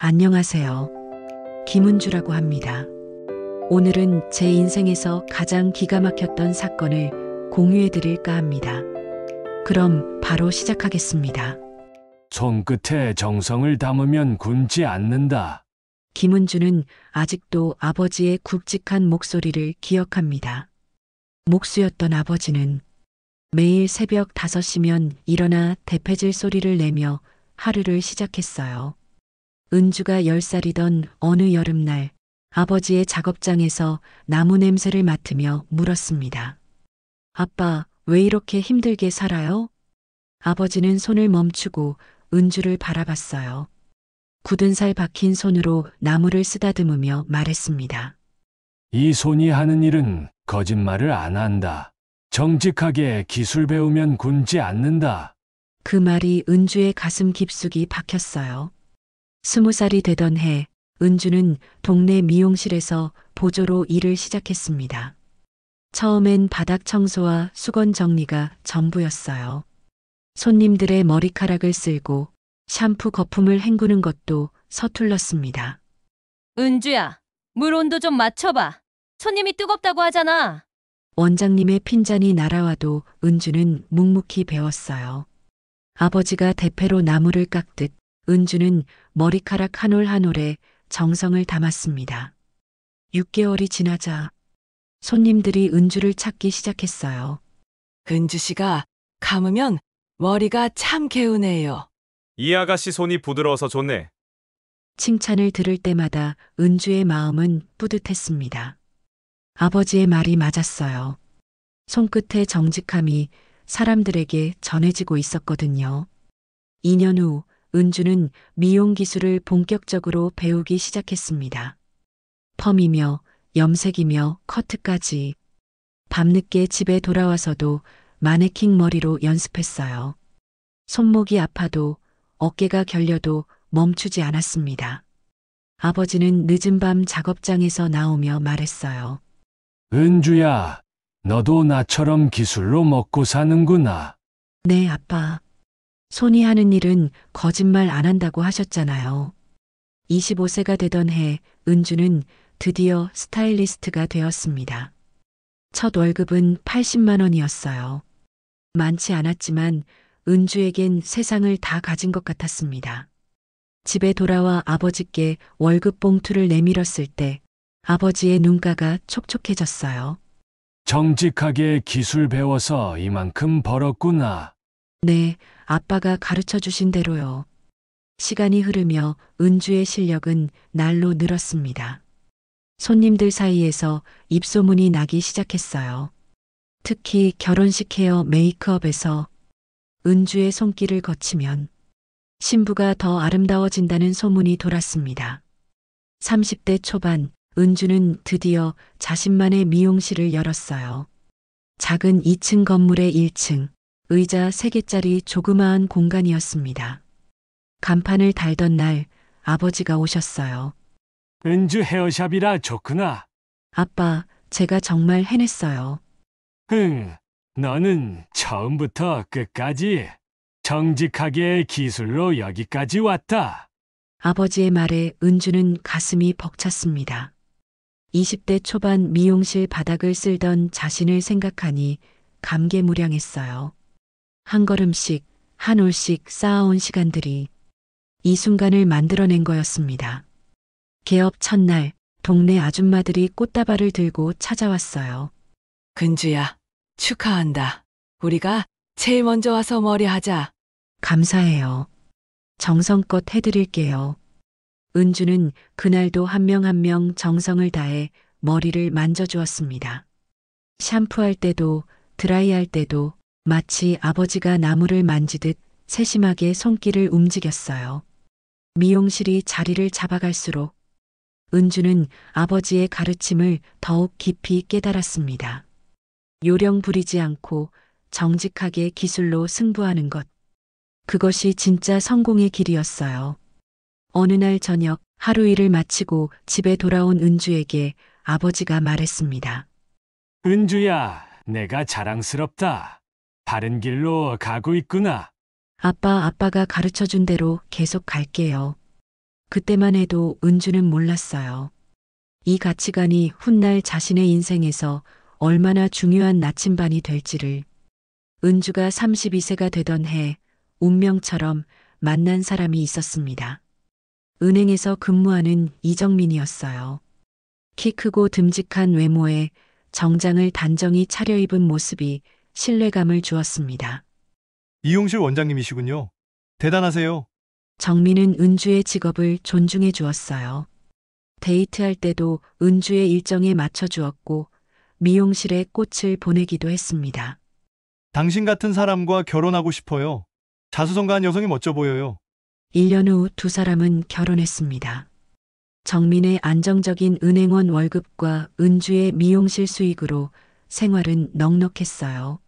안녕하세요. 김은주라고 합니다. 오늘은 제 인생에서 가장 기가 막혔던 사건을 공유해 드릴까 합니다. 그럼 바로 시작하겠습니다. 손끝에 정성을 담으면 굶지 않는다. 김은주는 아직도 아버지의 굵직한 목소리를 기억합니다. 목수였던 아버지는 매일 새벽 5시면 일어나 대패질 소리를 내며 하루를 시작했어요. 은주가 10살이던 어느 여름날 아버지의 작업장에서 나무 냄새를 맡으며 물었습니다. 아빠, 왜 이렇게 힘들게 살아요? 아버지는 손을 멈추고 은주를 바라봤어요. 굳은 살 박힌 손으로 나무를 쓰다듬으며 말했습니다. 이 손이 하는 일은 거짓말을 안 한다. 정직하게 기술 배우면 굶지 않는다. 그 말이 은주의 가슴 깊숙이 박혔어요. 20살이 되던 해, 은주는 동네 미용실에서 보조로 일을 시작했습니다. 처음엔 바닥 청소와 수건 정리가 전부였어요. 손님들의 머리카락을 쓸고 샴푸 거품을 헹구는 것도 서툴렀습니다. 은주야, 물 온도 좀 맞춰봐. 손님이 뜨겁다고 하잖아. 원장님의 핀잔이 날아와도 은주는 묵묵히 배웠어요. 아버지가 대패로 나무를 깎듯 은주는 머리카락 한 올 한 올에 정성을 담았습니다. 6개월이 지나자 손님들이 은주를 찾기 시작했어요. 은주 씨가 감으면 머리가 참 개운해요. 이 아가씨 손이 부드러워서 좋네. 칭찬을 들을 때마다 은주의 마음은 뿌듯했습니다. 아버지의 말이 맞았어요. 손끝의 정직함이 사람들에게 전해지고 있었거든요. 2년 후 은주는 미용 기술을 본격적으로 배우기 시작했습니다. 펌이며 염색이며 커트까지. 밤늦게 집에 돌아와서도 마네킹 머리로 연습했어요. 손목이 아파도 어깨가 결려도 멈추지 않았습니다. 아버지는 늦은 밤 작업장에서 나오며 말했어요. 은주야, 너도 나처럼 기술로 먹고 사는구나. 네, 아빠. 손이 하는 일은 거짓말 안 한다고 하셨잖아요. 25세가 되던 해 은주는 드디어 스타일리스트가 되었습니다. 첫 월급은 80만 원이었어요. 많지 않았지만 은주에겐 세상을 다 가진 것 같았습니다. 집에 돌아와 아버지께 월급 봉투를 내밀었을 때 아버지의 눈가가 촉촉해졌어요. 정직하게 기술 배워서 이만큼 벌었구나. 네, 아빠가 가르쳐 주신 대로요. 시간이 흐르며 은주의 실력은 날로 늘었습니다. 손님들 사이에서 입소문이 나기 시작했어요. 특히 결혼식 헤어 메이크업에서 은주의 손길을 거치면 신부가 더 아름다워진다는 소문이 돌았습니다. 30대 초반 은주는 드디어 자신만의 미용실을 열었어요. 작은 2층 건물의 1층, 의자 3개짜리 조그마한 공간이었습니다. 간판을 달던 날 아버지가 오셨어요. 은주 헤어샵이라 좋구나. 아빠, 제가 정말 해냈어요. 응, 너는 처음부터 끝까지 정직하게 기술로 여기까지 왔다. 아버지의 말에 은주는 가슴이 벅찼습니다. 20대 초반 미용실 바닥을 쓸던 자신을 생각하니 감개무량했어요. 한 걸음씩, 한 올씩 쌓아온 시간들이 이 순간을 만들어낸 거였습니다. 개업 첫날, 동네 아줌마들이 꽃다발을 들고 찾아왔어요. 은주야, 축하한다. 우리가 제일 먼저 와서 머리 하자. 감사해요. 정성껏 해드릴게요. 은주는 그날도 한 명 한 명 정성을 다해 머리를 만져주었습니다. 샴푸할 때도 드라이할 때도 마치 아버지가 나무를 만지듯 세심하게 손길을 움직였어요. 미용실이 자리를 잡아갈수록 은주는 아버지의 가르침을 더욱 깊이 깨달았습니다. 요령 부리지 않고 정직하게 기술로 승부하는 것. 그것이 진짜 성공의 길이었어요. 어느 날 저녁 하루 일을 마치고 집에 돌아온 은주에게 아버지가 말했습니다. 은주야, 내가 자랑스럽다. 바른 길로 가고 있구나. 아빠가 가르쳐준 대로 계속 갈게요. 그때만 해도 은주는 몰랐어요. 이 가치관이 훗날 자신의 인생에서 얼마나 중요한 나침반이 될지를. 은주가 32세가 되던 해 운명처럼 만난 사람이 있었습니다. 은행에서 근무하는 이정민이었어요. 키 크고 듬직한 외모에 정장을 단정히 차려입은 모습이 신뢰감을 주었습니다. 이용실 원장님이시군요. 대단하세요. 정민은 은주의 직업을 존중해 주었어요. 데이트할 때도 은주의 일정에 맞춰 주었고 미용실에 꽃을 보내기도 했습니다. 당신 같은 사람과 결혼하고 싶어요. 자수성가한 여성이 멋져 보여요. 1년 후 두 사람은 결혼했습니다. 정민의 안정적인 은행원 월급과 은주의 미용실 수익으로 생활은 넉넉했어요.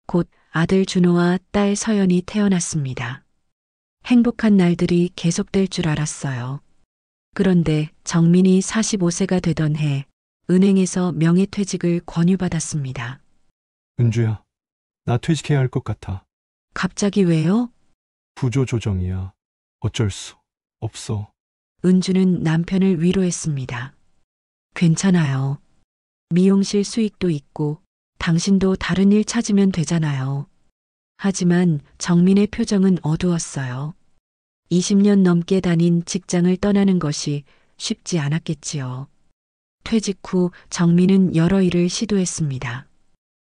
곧 아들 준호와 딸 서연이 태어났습니다. 행복한 날들이 계속될 줄 알았어요. 그런데 정민이 45세가 되던 해 은행에서 명예퇴직을 권유받았습니다. 은주야, 나 퇴직해야 할 것 같아. 갑자기 왜요? 구조조정이야. 어쩔 수 없어. 은주는 남편을 위로했습니다. 괜찮아요. 미용실 수익도 있고 당신도 다른 일 찾으면 되잖아요. 하지만 정민의 표정은 어두웠어요. 20년 넘게 다닌 직장을 떠나는 것이 쉽지 않았겠지요. 퇴직 후 정민은 여러 일을 시도했습니다.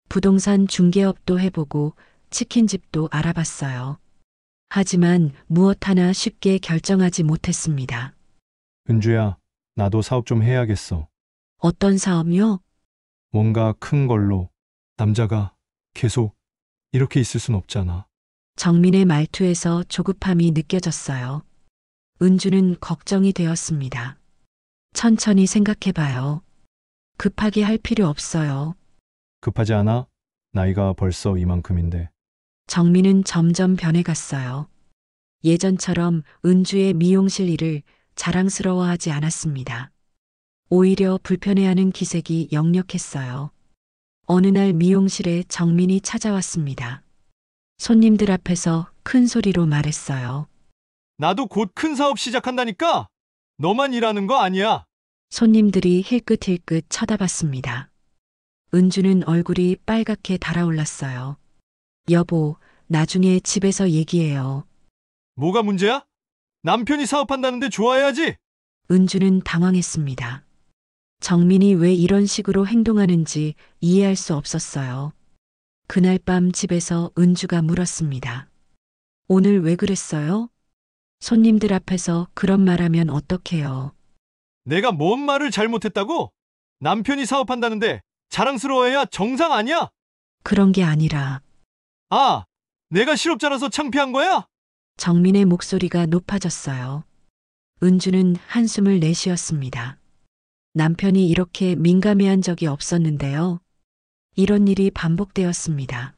부동산 중개업도 해보고 치킨집도 알아봤어요. 하지만 무엇 하나 쉽게 결정하지 못했습니다. 은주야, 나도 사업 좀 해야겠어. 어떤 사업요? 뭔가 큰 걸로. 남자가 계속 이렇게 있을 순 없잖아. 정민의 말투에서 조급함이 느껴졌어요. 은주는 걱정이 되었습니다. 천천히 생각해봐요. 급하게 할 필요 없어요. 급하지 않아? 나이가 벌써 이만큼인데. 정민은 점점 변해갔어요. 예전처럼 은주의 미용실 일을 자랑스러워하지 않았습니다. 오히려 불편해하는 기색이 역력했어요. 어느 날 미용실에 정민이 찾아왔습니다. 손님들 앞에서 큰 소리로 말했어요. 나도 곧 큰 사업 시작한다니까? 너만 일하는 거 아니야. 손님들이 힐끗힐끗 쳐다봤습니다. 은주는 얼굴이 빨갛게 달아올랐어요. 여보, 나중에 집에서 얘기해요. 뭐가 문제야? 남편이 사업한다는데 좋아해야지. 은주는 당황했습니다. 정민이 왜 이런 식으로 행동하는지 이해할 수 없었어요. 그날 밤 집에서 은주가 물었습니다. 오늘 왜 그랬어요? 손님들 앞에서 그런 말하면 어떡해요? 내가 뭔 말을 잘못했다고? 남편이 사업한다는데 자랑스러워해야 정상 아니야? 그런 게 아니라 아, 내가 실업자라서 창피한 거야? 정민의 목소리가 높아졌어요. 은주는 한숨을 내쉬었습니다. 남편이 이렇게 민감해한 적이 없었는데요. 이런 일이 반복되었습니다.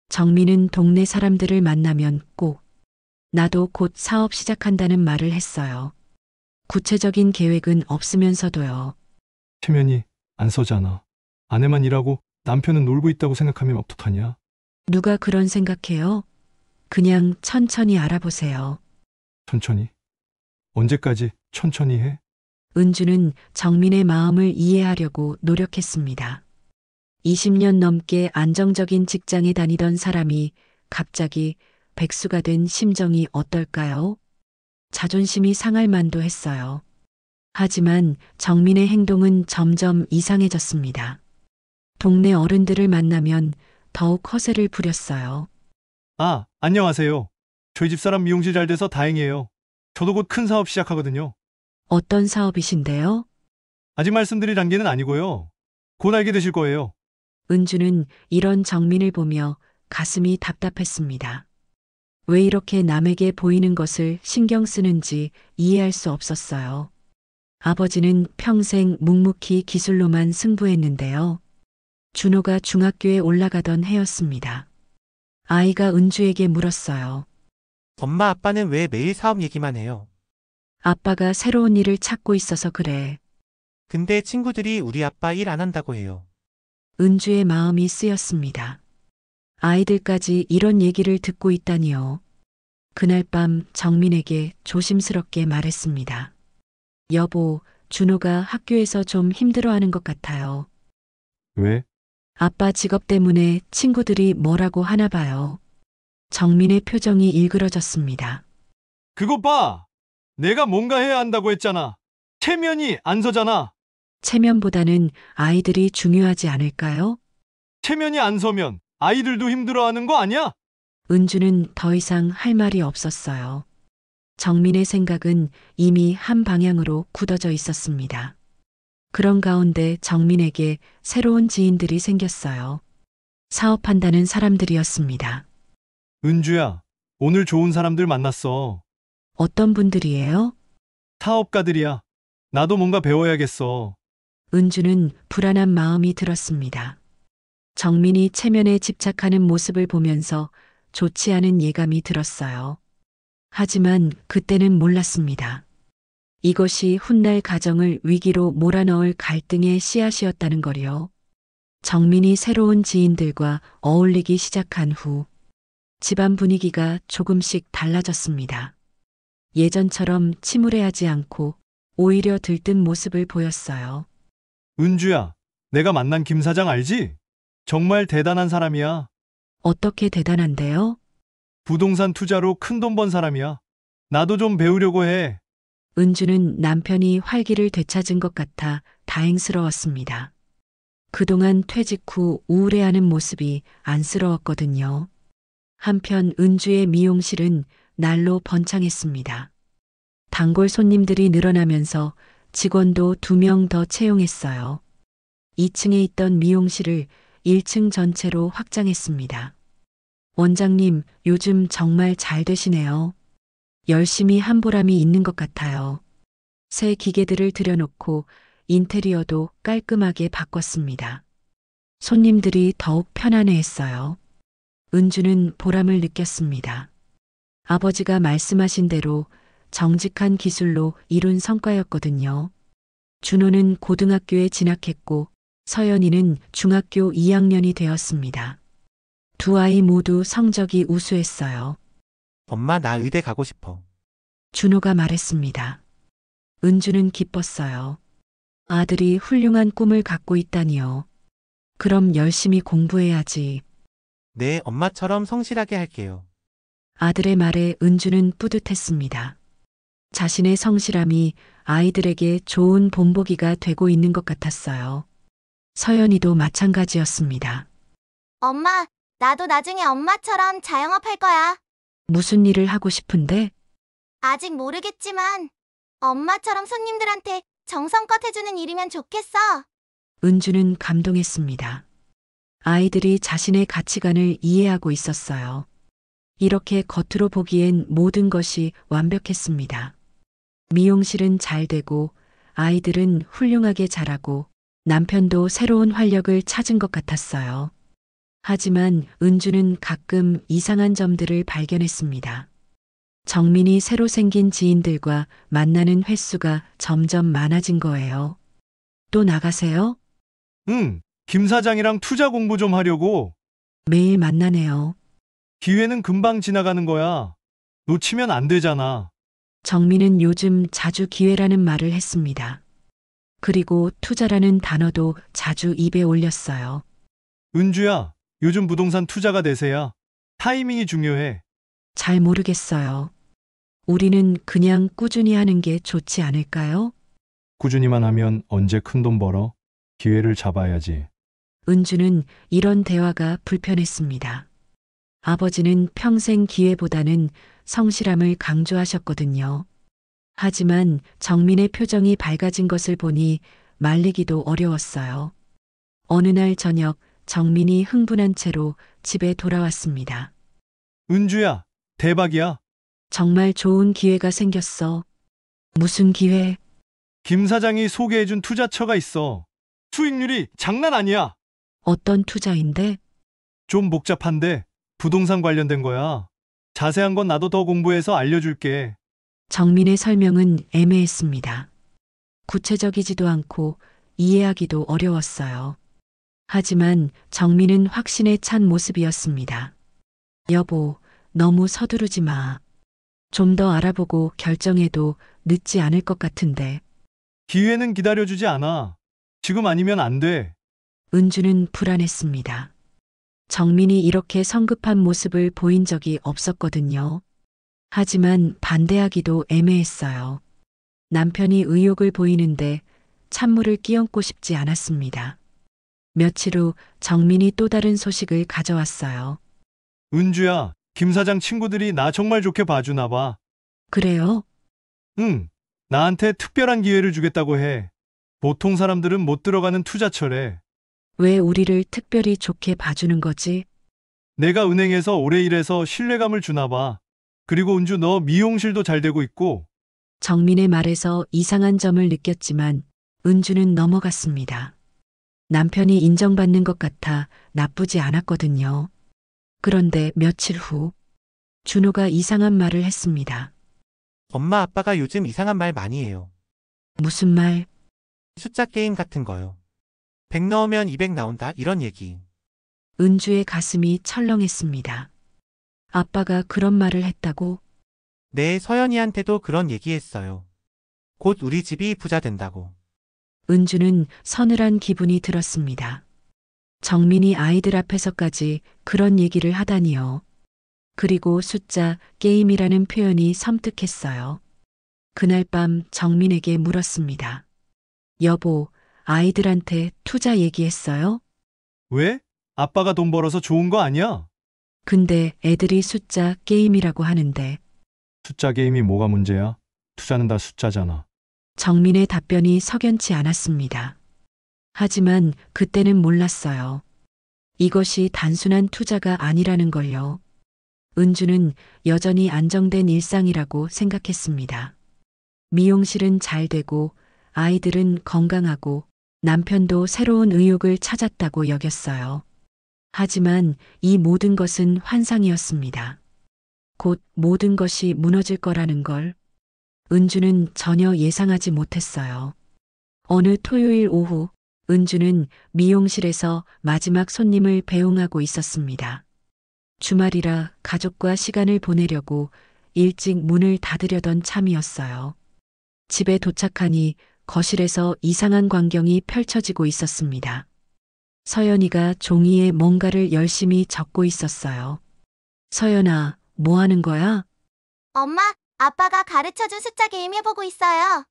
정민은 동네 사람들을 만나면 꼭 나도 곧 사업 시작한다는 말을 했어요. 구체적인 계획은 없으면서도요. 체면이 안 서잖아. 아내만 일하고 남편은 놀고 있다고 생각하면 어떡하냐? 누가 그런 생각해요? 그냥 천천히 알아보세요. 천천히. 언제까지 천천히 해? 은주는 정민의 마음을 이해하려고 노력했습니다. 20년 넘게 안정적인 직장에 다니던 사람이 갑자기 백수가 된 심정이 어떨까요? 자존심이 상할 만도 했어요. 하지만 정민의 행동은 점점 이상해졌습니다. 동네 어른들을 만나면 더욱 허세를 부렸어요. 아, 안녕하세요. 저희 집사람 미용실 잘 돼서 다행이에요. 저도 곧 큰 사업 시작하거든요. 어떤 사업이신데요? 아직 말씀드릴 단계는 아니고요. 곧 알게 되실 거예요. 은주는 이런 정민을 보며 가슴이 답답했습니다. 왜 이렇게 남에게 보이는 것을 신경 쓰는지 이해할 수 없었어요. 아버지는 평생 묵묵히 기술로만 승부했는데요. 준호가 중학교에 올라가던 해였습니다. 아이가 은주에게 물었어요. 엄마 아빠는 왜 매일 사업 얘기만 해요? 아빠가 새로운 일을 찾고 있어서 그래. 근데 친구들이 우리 아빠 일 안 한다고 해요. 은주의 마음이 쓰였습니다. 아이들까지 이런 얘기를 듣고 있다니요. 그날 밤 정민에게 조심스럽게 말했습니다. 여보, 준호가 학교에서 좀 힘들어하는 것 같아요. 왜? 아빠 직업 때문에 친구들이 뭐라고 하나 봐요. 정민의 표정이 일그러졌습니다. 그것 봐! 내가 뭔가 해야 한다고 했잖아. 체면이 안 서잖아. 체면보다는 아이들이 중요하지 않을까요? 체면이 안 서면 아이들도 힘들어하는 거 아니야? 은주는 더 이상 할 말이 없었어요. 정민의 생각은 이미 한 방향으로 굳어져 있었습니다. 그런 가운데 정민에게 새로운 지인들이 생겼어요. 사업한다는 사람들이었습니다. 은주야, 오늘 좋은 사람들 만났어. 어떤 분들이에요? 사업가들이야. 나도 뭔가 배워야겠어. 은주는 불안한 마음이 들었습니다. 정민이 체면에 집착하는 모습을 보면서 좋지 않은 예감이 들었어요. 하지만 그때는 몰랐습니다. 이것이 훗날 가정을 위기로 몰아넣을 갈등의 씨앗이었다는 거리요. 정민이 새로운 지인들과 어울리기 시작한 후 집안 분위기가 조금씩 달라졌습니다. 예전처럼 침울해하지 않고 오히려 들뜬 모습을 보였어요. 은주야, 내가 만난 김 사장 알지? 정말 대단한 사람이야. 어떻게 대단한데요? 부동산 투자로 큰 돈 번 사람이야. 나도 좀 배우려고 해. 은주는 남편이 활기를 되찾은 것 같아 다행스러웠습니다. 그동안 퇴직 후 우울해하는 모습이 안쓰러웠거든요. 한편 은주의 미용실은 날로 번창했습니다. 단골 손님들이 늘어나면서 직원도 2명 더 채용했어요. 2층에 있던 미용실을 1층 전체로 확장했습니다. 원장님, 요즘 정말 잘 되시네요. 열심히 한 보람이 있는 것 같아요. 새 기계들을 들여놓고 인테리어도 깔끔하게 바꿨습니다. 손님들이 더욱 편안해했어요. 은주는 보람을 느꼈습니다. 아버지가 말씀하신 대로 정직한 기술로 이룬 성과였거든요. 준호는 고등학교에 진학했고 서연이는 중학교 2학년이 되었습니다. 두 아이 모두 성적이 우수했어요. 엄마, 나 의대 가고 싶어. 준호가 말했습니다. 은주는 기뻤어요. 아들이 훌륭한 꿈을 갖고 있다니요. 그럼 열심히 공부해야지. 네, 엄마처럼 성실하게 할게요. 아들의 말에 은주는 뿌듯했습니다. 자신의 성실함이 아이들에게 좋은 본보기가 되고 있는 것 같았어요. 서연이도 마찬가지였습니다. 엄마, 나도 나중에 엄마처럼 자영업 할 거야. 무슨 일을 하고 싶은데? 아직 모르겠지만 엄마처럼 손님들한테 정성껏 해주는 일이면 좋겠어. 은주는 감동했습니다. 아이들이 자신의 가치관을 이해하고 있었어요. 이렇게 겉으로 보기엔 모든 것이 완벽했습니다. 미용실은 잘 되고 아이들은 훌륭하게 자라고 남편도 새로운 활력을 찾은 것 같았어요. 하지만 은주는 가끔 이상한 점들을 발견했습니다. 정민이 새로 생긴 지인들과 만나는 횟수가 점점 많아진 거예요. 또 나가세요? 응, 김 사장이랑 투자 공부 좀 하려고. 매일 만나네요. 기회는 금방 지나가는 거야. 놓치면 안 되잖아. 정민은 요즘 자주 기회라는 말을 했습니다. 그리고 투자라는 단어도 자주 입에 올렸어요. 은주야, 요즘 부동산 투자가 대세야. 타이밍이 중요해. 잘 모르겠어요. 우리는 그냥 꾸준히 하는 게 좋지 않을까요? 꾸준히만 하면 언제 큰 돈 벌어? 기회를 잡아야지. 은주는 이런 대화가 불편했습니다. 아버지는 평생 기회보다는 성실함을 강조하셨거든요. 하지만 정민의 표정이 밝아진 것을 보니 말리기도 어려웠어요. 어느 날 저녁 정민이 흥분한 채로 집에 돌아왔습니다. 은주야, 대박이야. 정말 좋은 기회가 생겼어. 무슨 기회? 김 사장이 소개해준 투자처가 있어. 수익률이 장난 아니야. 어떤 투자인데? 좀 복잡한데 부동산 관련된 거야. 자세한 건 나도 더 공부해서 알려줄게. 정민의 설명은 애매했습니다. 구체적이지도 않고 이해하기도 어려웠어요. 하지만 정민은 확신에 찬 모습이었습니다. 여보, 너무 서두르지 마. 좀 더 알아보고 결정해도 늦지 않을 것 같은데. 기회는 기다려주지 않아. 지금 아니면 안 돼. 은주는 불안했습니다. 정민이 이렇게 성급한 모습을 보인 적이 없었거든요. 하지만 반대하기도 애매했어요. 남편이 의욕을 보이는데 찬물을 끼얹고 싶지 않았습니다. 며칠 후 정민이 또 다른 소식을 가져왔어요. 은주야, 김 사장 친구들이 나 정말 좋게 봐주나 봐. 그래요? 응, 나한테 특별한 기회를 주겠다고 해. 보통 사람들은 못 들어가는 투자처래. 왜 우리를 특별히 좋게 봐주는 거지? 내가 은행에서 오래 일해서 신뢰감을 주나 봐. 그리고 은주 너 미용실도 잘 되고 있고. 정민의 말에서 이상한 점을 느꼈지만 은주는 넘어갔습니다. 남편이 인정받는 것 같아 나쁘지 않았거든요. 그런데 며칠 후 준호가 이상한 말을 했습니다. 엄마 아빠가 요즘 이상한 말 많이 해요. 무슨 말? 숫자 게임 같은 거요. 100 넣으면 200 나온다 이런 얘기. 은주의 가슴이 철렁했습니다. 아빠가 그런 말을 했다고? 네, 서연이한테도 그런 얘기했어요. 곧 우리 집이 부자 된다고. 은주는 서늘한 기분이 들었습니다. 정민이 아이들 앞에서까지 그런 얘기를 하다니요. 그리고 숫자 게임이라는 표현이 섬뜩했어요. 그날 밤 정민에게 물었습니다. 여보, 아이들한테 투자 얘기했어요? 왜? 아빠가 돈 벌어서 좋은 거 아니야? 근데 애들이 숫자 게임이라고 하는데. 숫자 게임이 뭐가 문제야? 투자는 다 숫자잖아. 정민의 답변이 석연치 않았습니다. 하지만 그때는 몰랐어요. 이것이 단순한 투자가 아니라는 걸요. 은주는 여전히 안정된 일상이라고 생각했습니다. 미용실은 잘 되고 아이들은 건강하고 남편도 새로운 의욕을 찾았다고 여겼어요. 하지만 이 모든 것은 환상이었습니다. 곧 모든 것이 무너질 거라는 걸 은주는 전혀 예상하지 못했어요. 어느 토요일 오후 은주는 미용실에서 마지막 손님을 배웅하고 있었습니다. 주말이라 가족과 시간을 보내려고 일찍 문을 닫으려던 참이었어요. 집에 도착하니 거실에서 이상한 광경이 펼쳐지고 있었습니다. 서연이가 종이에 뭔가를 열심히 적고 있었어요. 서연아, 뭐 하는 거야? 엄마, 아빠가 가르쳐준 숫자 게임 해보고 있어요.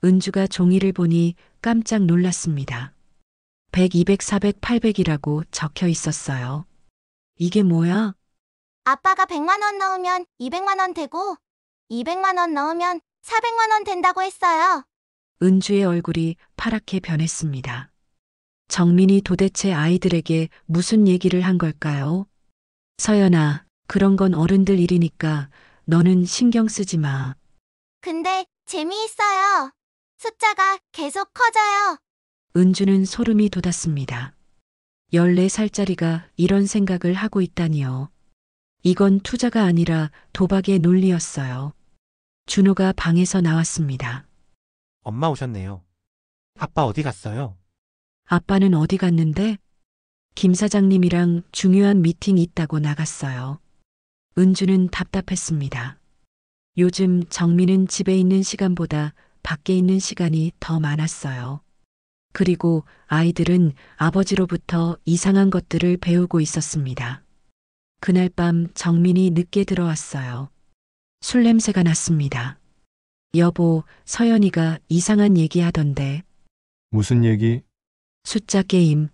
은주가 종이를 보니 깜짝 놀랐습니다. 100, 200, 400, 800이라고 적혀 있었어요. 이게 뭐야? 아빠가 100만 원 넣으면 200만 원 되고 200만 원 넣으면 400만 원 된다고 했어요. 은주의 얼굴이 파랗게 변했습니다. 정민이 도대체 아이들에게 무슨 얘기를 한 걸까요? 서연아, 그런 건 어른들 일이니까 너는 신경 쓰지 마. 근데 재미있어요. 숫자가 계속 커져요. 은주는 소름이 돋았습니다. 14살짜리가 이런 생각을 하고 있다니요. 이건 투자가 아니라 도박의 논리였어요. 준호가 방에서 나왔습니다. 엄마 오셨네요. 아빠 어디 갔어요? 아빠는 어디 갔는데? 김 사장님이랑 중요한 미팅 있다고 나갔어요. 은주는 답답했습니다. 요즘 정민은 집에 있는 시간보다 밖에 있는 시간이 더 많았어요. 그리고 아이들은 아버지로부터 이상한 것들을 배우고 있었습니다. 그날 밤 정민이 늦게 들어왔어요. 술 냄새가 났습니다. 여보, 서연이가 이상한 얘기 하던데. 무슨 얘기? 숫자 게임.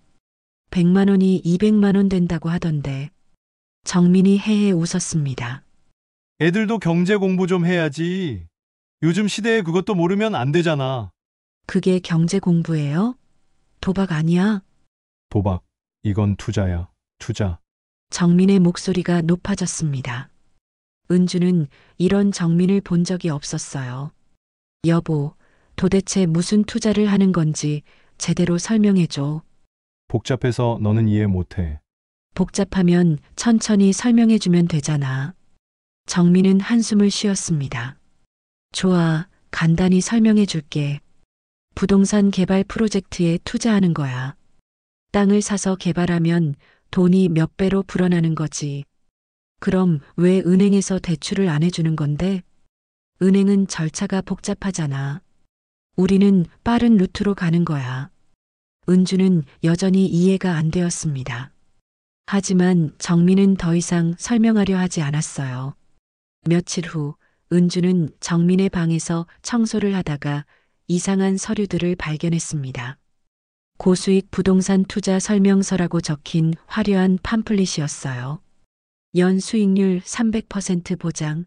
100만 원이 200만 원 된다고 하던데. 정민이 헤헤 웃었습니다. 애들도 경제 공부 좀 해야지. 요즘 시대에 그것도 모르면 안 되잖아. 그게 경제 공부예요? 도박 아니야? 도박. 이건 투자야. 투자. 정민의 목소리가 높아졌습니다. 은주는 이런 정민을 본 적이 없었어요. 여보, 도대체 무슨 투자를 하는 건지 제대로 설명해줘. 복잡해서 너는 이해 못해. 복잡하면 천천히 설명해주면 되잖아. 정민은 한숨을 쉬었습니다. 좋아, 간단히 설명해줄게. 부동산 개발 프로젝트에 투자하는 거야. 땅을 사서 개발하면 돈이 몇 배로 불어나는 거지. 그럼 왜 은행에서 대출을 안 해주는 건데? 은행은 절차가 복잡하잖아. 우리는 빠른 루트로 가는 거야. 은주는 여전히 이해가 안 되었습니다. 하지만 정민은 더 이상 설명하려 하지 않았어요. 며칠 후 은주는 정민의 방에서 청소를 하다가 이상한 서류들을 발견했습니다. 고수익 부동산 투자 설명서라고 적힌 화려한 팜플릿이었어요. 연 수익률 300% 보장,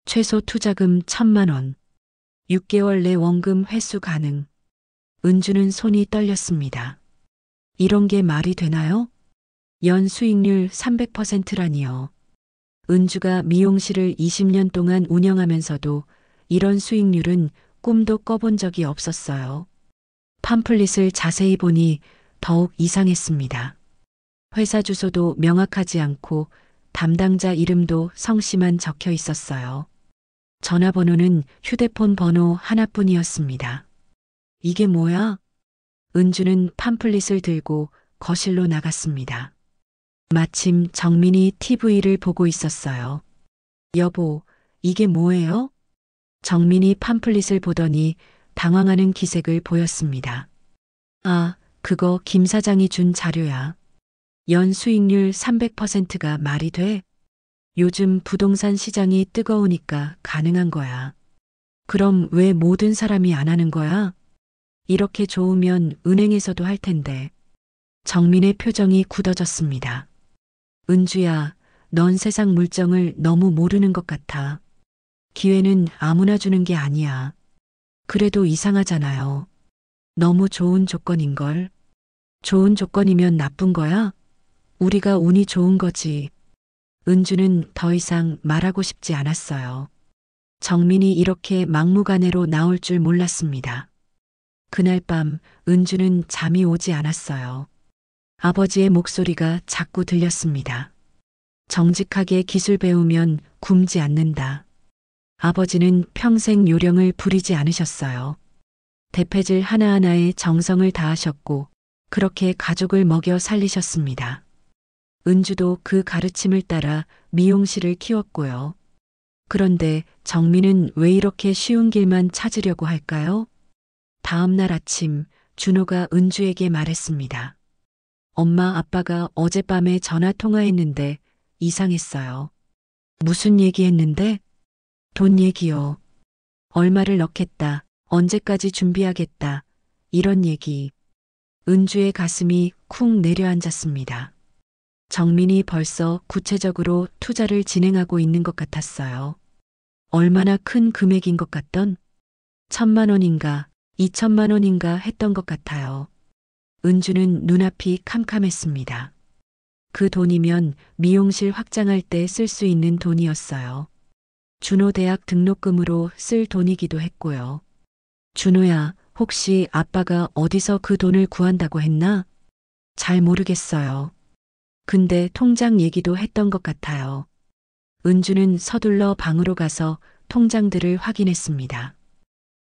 최소 투자금 1,000만 원, 6개월 내 원금 회수 가능. 은주는 손이 떨렸습니다. 이런 게 말이 되나요? 연 수익률 300%라니요. 은주가 미용실을 20년 동안 운영하면서도 이런 수익률은 꿈도 꿔본 적이 없었어요. 팜플릿을 자세히 보니 더욱 이상했습니다. 회사 주소도 명확하지 않고 담당자 이름도 성씨만 적혀 있었어요. 전화번호는 휴대폰 번호 하나뿐이었습니다. 이게 뭐야? 은주는 팜플릿을 들고 거실로 나갔습니다. 마침 정민이 TV를 보고 있었어요. 여보, 이게 뭐예요? 정민이 팜플릿을 보더니 당황하는 기색을 보였습니다. 아, 그거 김 사장이 준 자료야. 연 수익률 300%가 말이 돼? 요즘 부동산 시장이 뜨거우니까 가능한 거야. 그럼 왜 모든 사람이 안 하는 거야? 이렇게 좋으면 은행에서도 할 텐데. 정민의 표정이 굳어졌습니다. 은주야, 넌 세상 물정을 너무 모르는 것 같아. 기회는 아무나 주는 게 아니야. 그래도 이상하잖아요. 너무 좋은 조건인걸. 좋은 조건이면 나쁜 거야? 우리가 운이 좋은 거지. 은주는 더 이상 말하고 싶지 않았어요. 정민이 이렇게 막무가내로 나올 줄 몰랐습니다. 그날 밤 은주는 잠이 오지 않았어요. 아버지의 목소리가 자꾸 들렸습니다. 정직하게 기술 배우면 굶지 않는다. 아버지는 평생 요령을 부리지 않으셨어요. 대패질 하나하나에 정성을 다하셨고 그렇게 가족을 먹여 살리셨습니다. 은주도 그 가르침을 따라 미용실을 키웠고요. 그런데 정민은 왜 이렇게 쉬운 길만 찾으려고 할까요? 다음 날 아침 준호가 은주에게 말했습니다. 엄마 아빠가 어젯밤에 전화 통화했는데 이상했어요. 무슨 얘기했는데? 돈 얘기요. 얼마를 넣겠다. 언제까지 준비하겠다. 이런 얘기. 은주의 가슴이 쿵 내려앉았습니다. 정민이 벌써 구체적으로 투자를 진행하고 있는 것 같았어요. 얼마나 큰 금액인 것 같던? 1,000만 원인가 2,000만 원인가 했던 것 같아요. 은주는 눈앞이 캄캄했습니다. 그 돈이면 미용실 확장할 때 쓸 수 있는 돈이었어요. 준호 대학 등록금으로 쓸 돈이기도 했고요. 준호야, 혹시 아빠가 어디서 그 돈을 구한다고 했나? 잘 모르겠어요. 근데 통장 얘기도 했던 것 같아요. 은주는 서둘러 방으로 가서 통장들을 확인했습니다.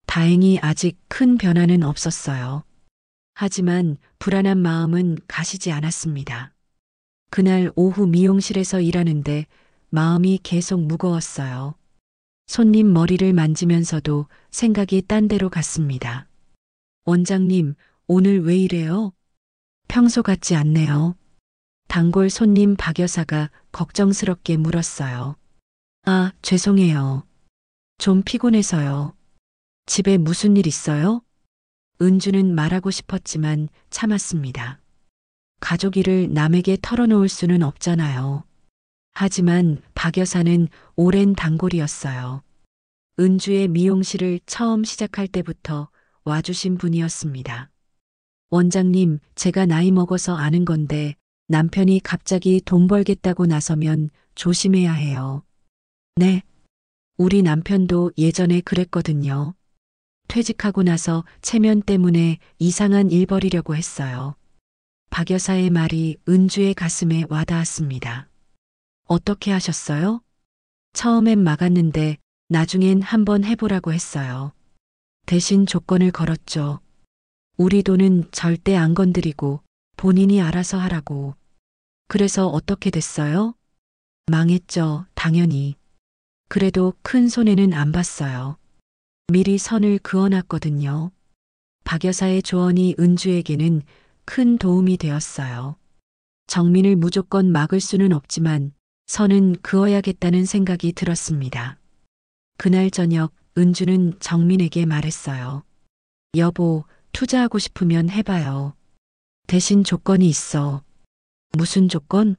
다행히 아직 큰 변화는 없었어요. 하지만 불안한 마음은 가시지 않았습니다. 그날 오후 미용실에서 일하는데 마음이 계속 무거웠어요. 손님 머리를 만지면서도 생각이 딴 데로 갔습니다. 원장님, 오늘 왜 이래요? 평소 같지 않네요. 단골 손님 박 여사가 걱정스럽게 물었어요. 아, 죄송해요. 좀 피곤해서요. 집에 무슨 일 있어요? 은주는 말하고 싶었지만 참았습니다. 가족 일을 남에게 털어놓을 수는 없잖아요. 하지만 박 여사는 오랜 단골이었어요. 은주의 미용실을 처음 시작할 때부터 와주신 분이었습니다. 원장님, 제가 나이 먹어서 아는 건데 남편이 갑자기 돈 벌겠다고 나서면 조심해야 해요. 네. 우리 남편도 예전에 그랬거든요. 퇴직하고 나서 체면 때문에 이상한 일 벌이려고 했어요. 박 여사의 말이 은주의 가슴에 와닿았습니다. 어떻게 하셨어요? 처음엔 막았는데 나중엔 한번 해보라고 했어요. 대신 조건을 걸었죠. 우리 돈은 절대 안 건드리고 본인이 알아서 하라고. 그래서 어떻게 됐어요? 망했죠, 당연히. 그래도 큰 손해는 안 봤어요. 미리 선을 그어놨거든요. 박 여사의 조언이 은주에게는 큰 도움이 되었어요. 정민을 무조건 막을 수는 없지만 선은 그어야겠다는 생각이 들었습니다. 그날 저녁 은주는 정민에게 말했어요. 여보, 투자하고 싶으면 해봐요. 대신 조건이 있어. 무슨 조건?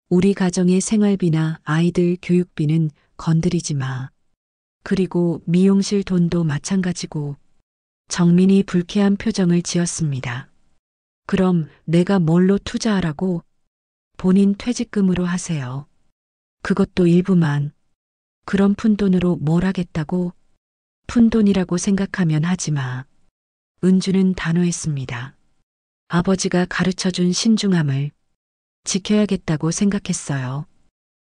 우리 가정의 생활비나 아이들 교육비는 건드리지 마. 그리고 미용실 돈도 마찬가지고. 정민이 불쾌한 표정을 지었습니다. 그럼 내가 뭘로 투자하라고? 본인 퇴직금으로 하세요. 그것도 일부만. 그럼 푼돈으로 뭘 하겠다고? 푼돈이라고 생각하면 하지 마. 은주는 단호했습니다. 아버지가 가르쳐준 신중함을 지켜야겠다고 생각했어요.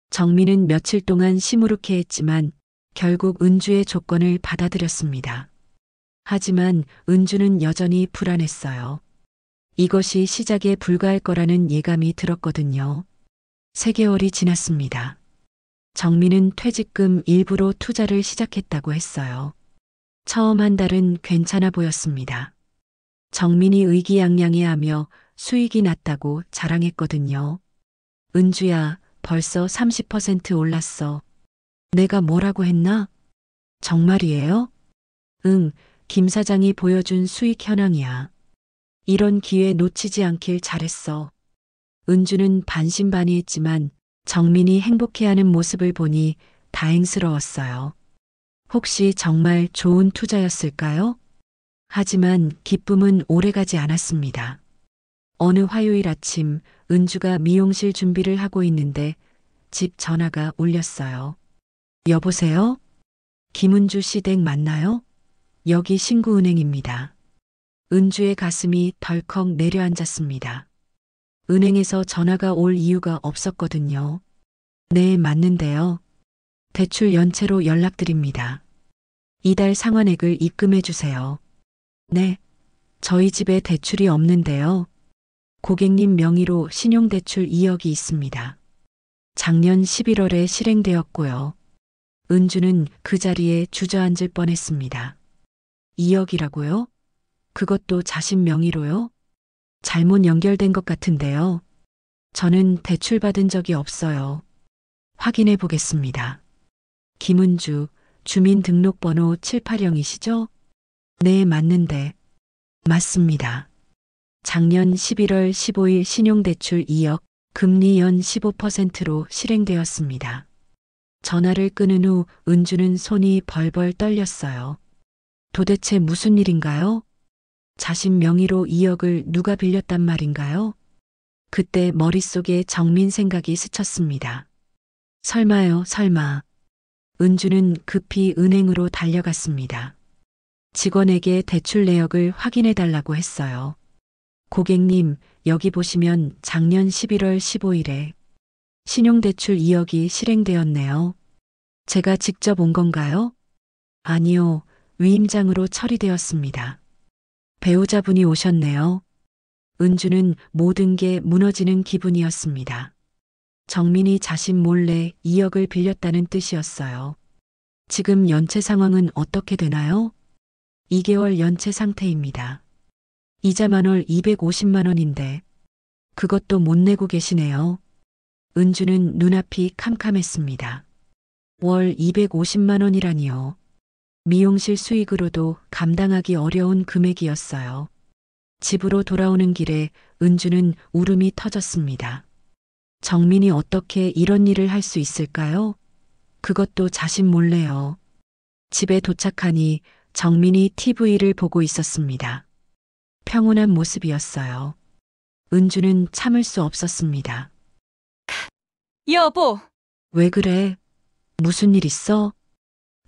정민은 며칠 동안 시무룩해했지만 결국 은주의 조건을 받아들였습니다. 하지만 은주는 여전히 불안했어요. 이것이 시작에 불과할 거라는 예감이 들었거든요. 3개월이 지났습니다. 정민은 퇴직금 일부로 투자를 시작했다고 했어요. 처음 한 달은 괜찮아 보였습니다. 정민이 의기양양해하며 수익이 났다고 자랑했거든요. 은주야, 벌써 30% 올랐어. 내가 뭐라고 했나? 정말이에요? 응, 김 사장이 보여준 수익 현황이야. 이런 기회 놓치지 않길 잘했어. 은주는 반신반의했지만 정민이 행복해하는 모습을 보니 다행스러웠어요. 혹시 정말 좋은 투자였을까요? 하지만 기쁨은 오래가지 않았습니다. 어느 화요일 아침 은주가 미용실 준비를 하고 있는데 집 전화가 울렸어요. 여보세요? 김은주 씨 댁 맞나요? 여기 신구은행입니다. 은주의 가슴이 덜컥 내려앉았습니다. 은행에서 전화가 올 이유가 없었거든요. 네, 맞는데요. 대출 연체로 연락드립니다. 이달 상환액을 입금해 주세요. 네, 저희 집에 대출이 없는데요. 고객님 명의로 신용대출 2억이 있습니다. 작년 11월에 실행되었고요. 은주는 그 자리에 주저앉을 뻔했습니다. 2억이라고요? 그것도 자신 명의로요? 잘못 연결된 것 같은데요. 저는 대출 받은 적이 없어요. 확인해 보겠습니다. 김은주, 주민등록번호 780이시죠? 네, 맞는데. 맞습니다. 작년 11월 15일 신용대출 2억, 금리 연 15%로 실행되었습니다. 전화를 끊은 후 은주는 손이 벌벌 떨렸어요. 도대체 무슨 일인가요? 자신 명의로 2억을 누가 빌렸단 말인가요? 그때 머릿속에 정민 생각이 스쳤습니다. 설마요, 설마. 은주는 급히 은행으로 달려갔습니다. 직원에게 대출 내역을 확인해 달라고 했어요. 고객님, 여기 보시면 작년 11월 15일에 신용대출 2억이 실행되었네요. 제가 직접 온 건가요? 아니요, 위임장으로 처리되었습니다. 배우자분이 오셨네요. 은주는 모든 게 무너지는 기분이었습니다. 정민이 자신 몰래 2억을 빌렸다는 뜻이었어요. 지금 연체 상황은 어떻게 되나요? 2개월 연체 상태입니다. 이자만 월 250만 원인데 그것도 못 내고 계시네요. 은주는 눈앞이 캄캄했습니다. 월 250만 원이라니요. 미용실 수익으로도 감당하기 어려운 금액이었어요. 집으로 돌아오는 길에 은주는 울음이 터졌습니다. 정민이 어떻게 이런 일을 할 수 있을까요? 그것도 자신 몰래요. 집에 도착하니 정민이 TV를 보고 있었습니다. 평온한 모습이었어요. 은주는 참을 수 없었습니다. 여보, 왜 그래? 무슨 일 있어?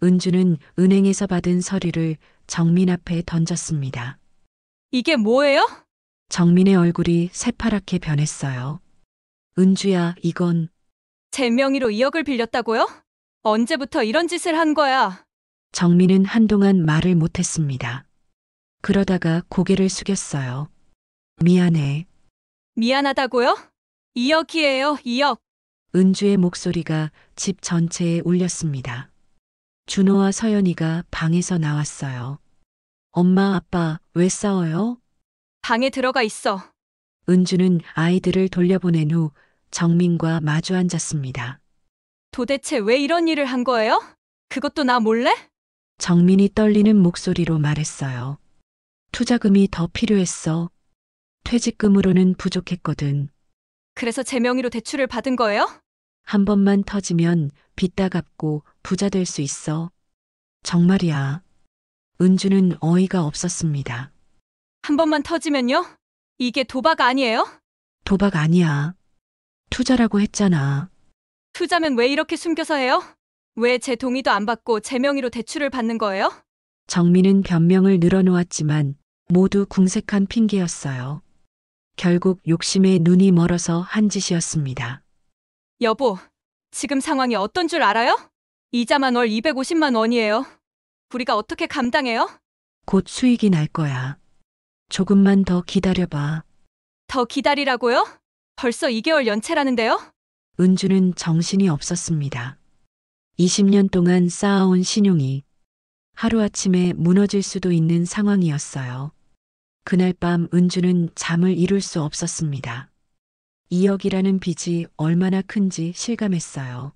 은주는 은행에서 받은 서류를 정민 앞에 던졌습니다. 이게 뭐예요? 정민의 얼굴이 새파랗게 변했어요. 은주야, 이건 제 명의로 2억을 빌렸다고요? 언제부터 이런 짓을 한 거야? 정민은 한동안 말을 못했습니다. 그러다가 고개를 숙였어요. 미안해. 미안하다고요? 2억이에요, 2억. 은주의 목소리가 집 전체에 울렸습니다. 준호와 서연이가 방에서 나왔어요. 엄마, 아빠, 왜 싸워요? 방에 들어가 있어. 은주는 아이들을 돌려보낸 후 정민과 마주 앉았습니다. 도대체 왜 이런 일을 한 거예요? 그것도 나 몰래? 정민이 떨리는 목소리로 말했어요. 투자금이 더 필요했어. 퇴직금으로는 부족했거든. 그래서 제 명의로 대출을 받은 거예요? 한 번만 터지면 빚 다 갚고 부자 될 수 있어. 정말이야. 은주는 어이가 없었습니다. 한 번만 터지면요? 이게 도박 아니에요? 도박 아니야. 투자라고 했잖아. 투자면 왜 이렇게 숨겨서 해요? 왜 제 동의도 안 받고 제 명의로 대출을 받는 거예요? 정민은 변명을 늘어놓았지만 모두 궁색한 핑계였어요. 결국 욕심에 눈이 멀어서 한 짓이었습니다. 여보, 지금 상황이 어떤 줄 알아요? 이자만 월 250만 원이에요. 우리가 어떻게 감당해요? 곧 수익이 날 거야. 조금만 더 기다려봐. 더 기다리라고요? 벌써 2개월 연체라는데요? 은주는 정신이 없었습니다. 20년 동안 쌓아온 신용이 하루아침에 무너질 수도 있는 상황이었어요. 그날 밤 은주는 잠을 이룰 수 없었습니다. 2억이라는 빚이 얼마나 큰지 실감했어요.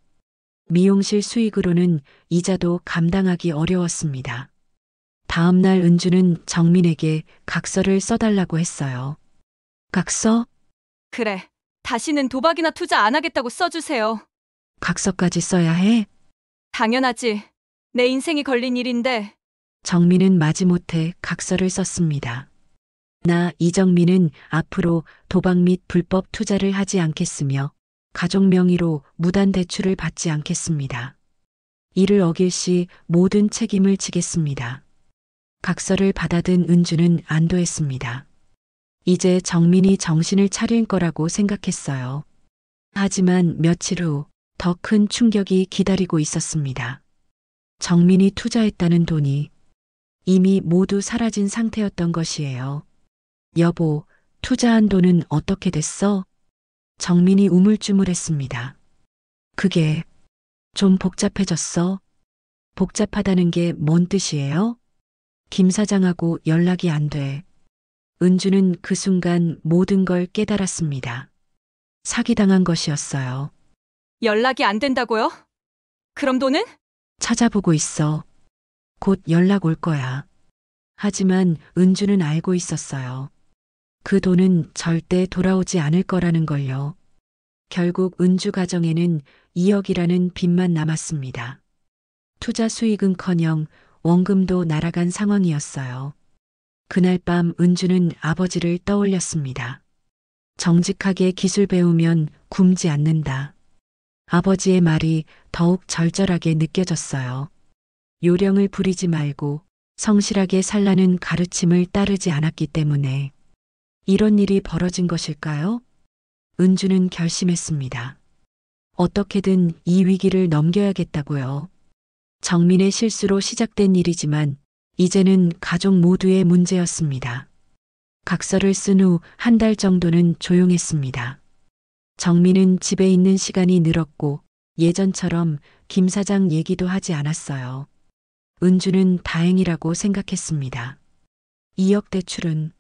미용실 수익으로는 이자도 감당하기 어려웠습니다. 다음 날 은주는 정민에게 각서를 써달라고 했어요. 각서? 그래, 다시는 도박이나 투자 안 하겠다고 써주세요. 각서까지 써야 해? 당연하지. 내 인생이 걸린 일인데. 정민은 마지못해 각서를 썼습니다. 나 이정민은 앞으로 도박 및 불법 투자를 하지 않겠으며 가족 명의로 무단 대출을 받지 않겠습니다. 이를 어길 시 모든 책임을 지겠습니다. 각서를 받아든 은주는 안도했습니다. 이제 정민이 정신을 차릴 거라고 생각했어요. 하지만 며칠 후 더 큰 충격이 기다리고 있었습니다. 정민이 투자했다는 돈이 이미 모두 사라진 상태였던 것이에요. 여보, 투자한 돈은 어떻게 됐어? 정민이 우물쭈물했습니다. 그게 좀 복잡해졌어. 복잡하다는 게 뭔 뜻이에요? 김 사장하고 연락이 안 돼. 은주는 그 순간 모든 걸 깨달았습니다. 사기당한 것이었어요. 연락이 안 된다고요? 그럼 돈은? 찾아보고 있어. 곧 연락 올 거야. 하지만 은주는 알고 있었어요. 그 돈은 절대 돌아오지 않을 거라는 걸요. 결국 은주 가정에는 2억이라는 빚만 남았습니다. 투자 수익은커녕 원금도 날아간 상황이었어요. 그날 밤 은주는 아버지를 떠올렸습니다. 정직하게 기술 배우면 굶지 않는다. 아버지의 말이 더욱 절절하게 느껴졌어요. 요령을 부리지 말고 성실하게 살라는 가르침을 따르지 않았기 때문에 이런 일이 벌어진 것일까요? 은주는 결심했습니다. 어떻게든 이 위기를 넘겨야겠다고요. 정민의 실수로 시작된 일이지만 이제는 가족 모두의 문제였습니다. 각서를 쓴 후 한 달 정도는 조용했습니다. 정민은 집에 있는 시간이 늘었고 예전처럼 김 사장 얘기도 하지 않았어요. 은주는 다행이라고 생각했습니다. 2억 대출은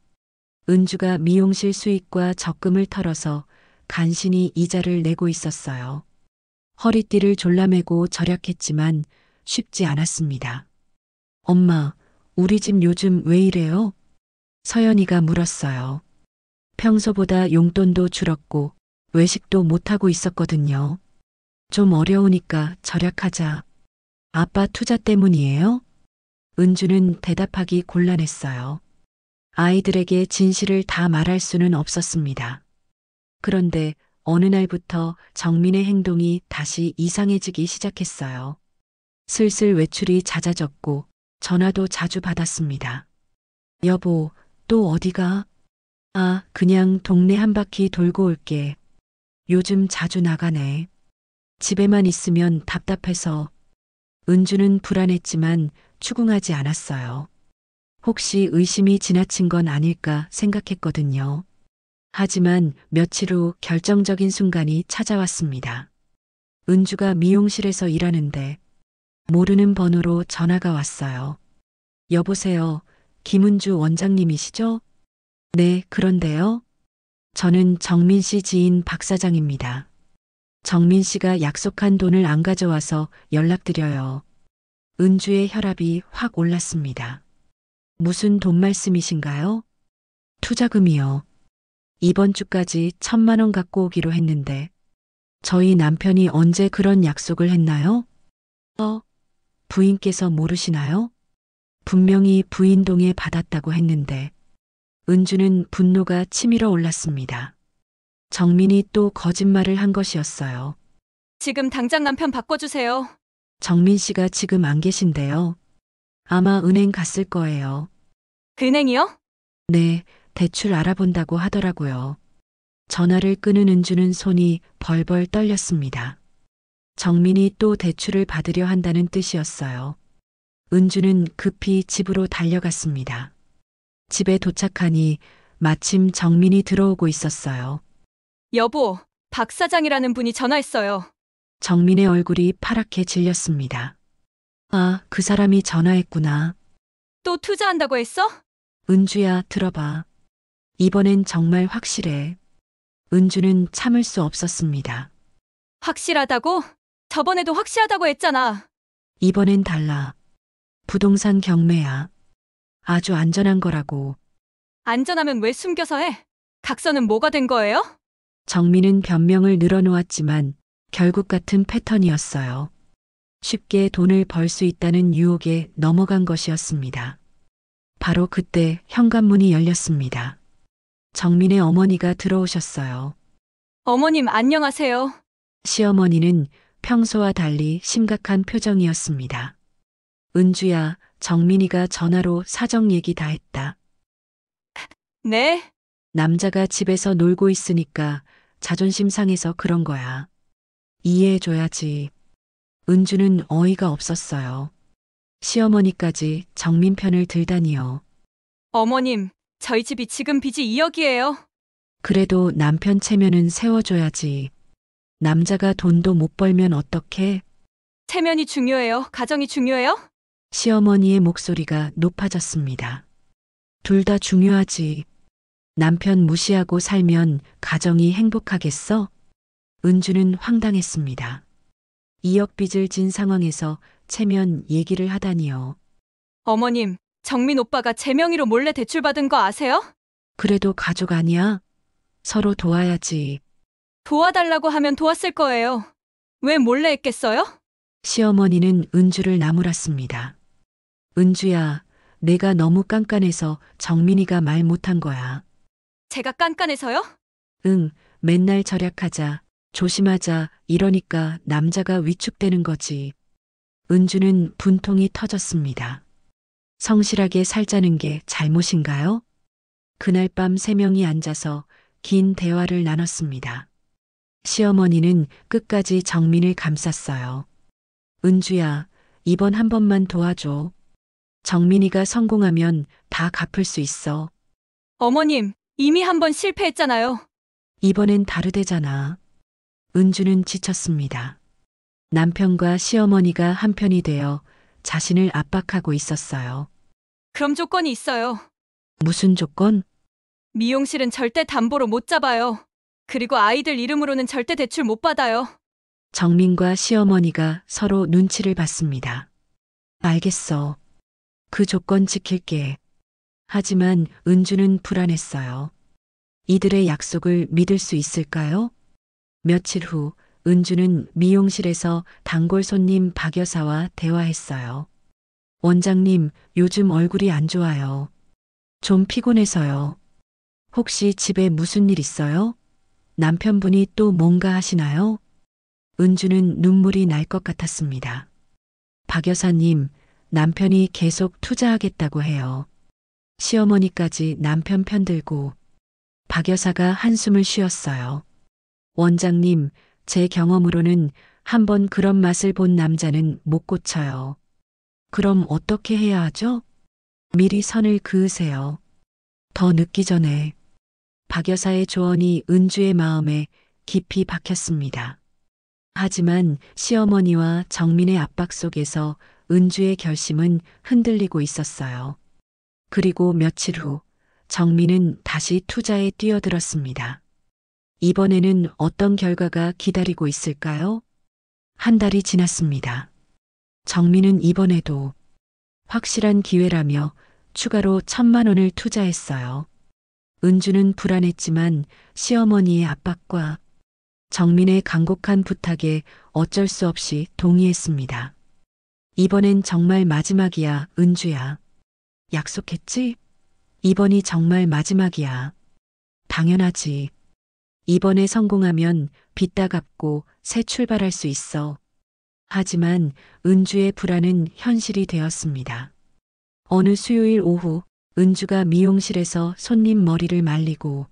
은주가 미용실 수익과 적금을 털어서 간신히 이자를 내고 있었어요. 허리띠를 졸라매고 절약했지만 쉽지 않았습니다. 엄마, 우리 집 요즘 왜 이래요? 서연이가 물었어요. 평소보다 용돈도 줄었고 외식도 못하고 있었거든요. 좀 어려우니까 절약하자. 아빠 투자 때문이에요? 은주는 대답하기 곤란했어요. 아이들에게 진실을 다 말할 수는 없었습니다. 그런데 어느 날부터 정민의 행동이 다시 이상해지기 시작했어요. 슬슬 외출이 잦아졌고 전화도 자주 받았습니다. 여보, 또 어디가? 아, 그냥 동네 한 바퀴 돌고 올게. 요즘 자주 나가네. 집에만 있으면 답답해서. 은주는 불안했지만 추궁하지 않았어요. 혹시 의심이 지나친 건 아닐까 생각했거든요. 하지만 며칠 후 결정적인 순간이 찾아왔습니다. 은주가 미용실에서 일하는데 모르는 번호로 전화가 왔어요. 여보세요. 김은주 원장님이시죠? 네, 그런데요. 저는 정민 씨 지인 박 사장입니다. 정민 씨가 약속한 돈을 안 가져와서 연락드려요. 은주의 혈압이 확 올랐습니다. 무슨 돈 말씀이신가요? 투자금이요. 이번 주까지 1,000만 원 갖고 오기로 했는데 저희 남편이 언제 그런 약속을 했나요? 부인께서 모르시나요? 분명히 부인 동에 받았다고 했는데 은주는 분노가 치밀어 올랐습니다. 정민이 또 거짓말을 한 것이었어요. 지금 당장 남편 바꿔주세요. 정민 씨가 지금 안 계신데요. 아마 은행 갔을 거예요. 은행이요? 네, 대출 알아본다고 하더라고요. 전화를 끄는 은주는 손이 벌벌 떨렸습니다. 정민이 또 대출을 받으려 한다는 뜻이었어요. 은주는 급히 집으로 달려갔습니다. 집에 도착하니 마침 정민이 들어오고 있었어요. 여보, 박 사장이라는 분이 전화했어요. 정민의 얼굴이 파랗게 질렸습니다. 아, 그 사람이 전화했구나. 또 투자한다고 했어? 은주야, 들어봐. 이번엔 정말 확실해. 은주는 참을 수 없었습니다. 확실하다고? 저번에도 확실하다고 했잖아. 이번엔 달라. 부동산 경매야. 아주 안전한 거라고. 안전하면 왜 숨겨서 해? 각서는 뭐가 된 거예요? 정민은 변명을 늘어놓았지만 결국 같은 패턴이었어요. 쉽게 돈을 벌 수 있다는 유혹에 넘어간 것이었습니다. 바로 그때 현관문이 열렸습니다. 정민의 어머니가 들어오셨어요. 어머님 안녕하세요. 시어머니는 평소와 달리 심각한 표정이었습니다. 은주야, 정민이가 전화로 사정 얘기 다 했다. 네? 남자가 집에서 놀고 있으니까 자존심 상해서 그런 거야. 이해해줘야지. 은주는 어이가 없었어요. 시어머니까지 정민 편을 들다니요. 어머님, 저희 집이 지금 빚이 2억이에요. 그래도 남편 체면은 세워줘야지. 남자가 돈도 못 벌면 어떡해? 체면이 중요해요? 가정이 중요해요? 시어머니의 목소리가 높아졌습니다. 둘 다 중요하지. 남편 무시하고 살면 가정이 행복하겠어? 은주는 황당했습니다. 2억 빚을 진 상황에서 체면 얘기를 하다니요. 어머님, 정민 오빠가 제 명의로 몰래 대출받은 거 아세요? 그래도 가족 아니야? 서로 도와야지. 도와달라고 하면 도왔을 거예요. 왜 몰래 했겠어요? 시어머니는 은주를 나무랐습니다. 은주야, 내가 너무 깐깐해서 정민이가 말 못한 거야. 제가 깐깐해서요? 응, 맨날 절약하자, 조심하자, 이러니까 남자가 위축되는 거지. 은주는 분통이 터졌습니다. 성실하게 살자는 게 잘못인가요? 그날 밤 세 명이 앉아서 긴 대화를 나눴습니다. 시어머니는 끝까지 정민을 감쌌어요. 은주야, 이번 한 번만 도와줘. 정민이가 성공하면 다 갚을 수 있어. 어머님, 이미 한 번 실패했잖아요. 이번엔 다르대잖아. 은주는 지쳤습니다. 남편과 시어머니가 한편이 되어 자신을 압박하고 있었어요. 그럼 조건이 있어요. 무슨 조건? 미용실은 절대 담보로 못 잡아요. 그리고 아이들 이름으로는 절대 대출 못 받아요. 정민과 시어머니가 서로 눈치를 봤습니다. 알겠어. 그 조건 지킬게. 하지만 은주는 불안했어요. 이들의 약속을 믿을 수 있을까요? 며칠 후 은주는 미용실에서 단골 손님 박 여사와 대화했어요. 원장님, 요즘 얼굴이 안 좋아요. 좀 피곤해서요. 혹시 집에 무슨 일 있어요? 남편분이 또 뭔가 하시나요? 은주는 눈물이 날 것 같았습니다. 박 여사님, 남편이 계속 투자하겠다고 해요. 시어머니까지 남편 편들고 박 여사가 한숨을 쉬었어요. 원장님, 제 경험으로는 한번 그런 맛을 본 남자는 못 고쳐요. 그럼 어떻게 해야 하죠? 미리 선을 그으세요. 더 늦기 전에. 박 여사의 조언이 은주의 마음에 깊이 박혔습니다. 하지만 시어머니와 정민의 압박 속에서 은주의 결심은 흔들리고 있었어요. 그리고 며칠 후 정민은 다시 투자에 뛰어들었습니다. 이번에는 어떤 결과가 기다리고 있을까요? 한 달이 지났습니다. 정민은 이번에도 확실한 기회라며 추가로 1,000만 원을 투자했어요. 은주는 불안했지만 시어머니의 압박과 정민의 간곡한 부탁에 어쩔 수 없이 동의했습니다. 이번엔 정말 마지막이야, 은주야. 약속했지? 이번이 정말 마지막이야. 당연하지. 이번에 성공하면 빚 다 갚고 새 출발할 수 있어. 하지만 은주의 불안은 현실이 되었습니다. 어느 수요일 오후 은주가 미용실에서 손님 머리를 말리고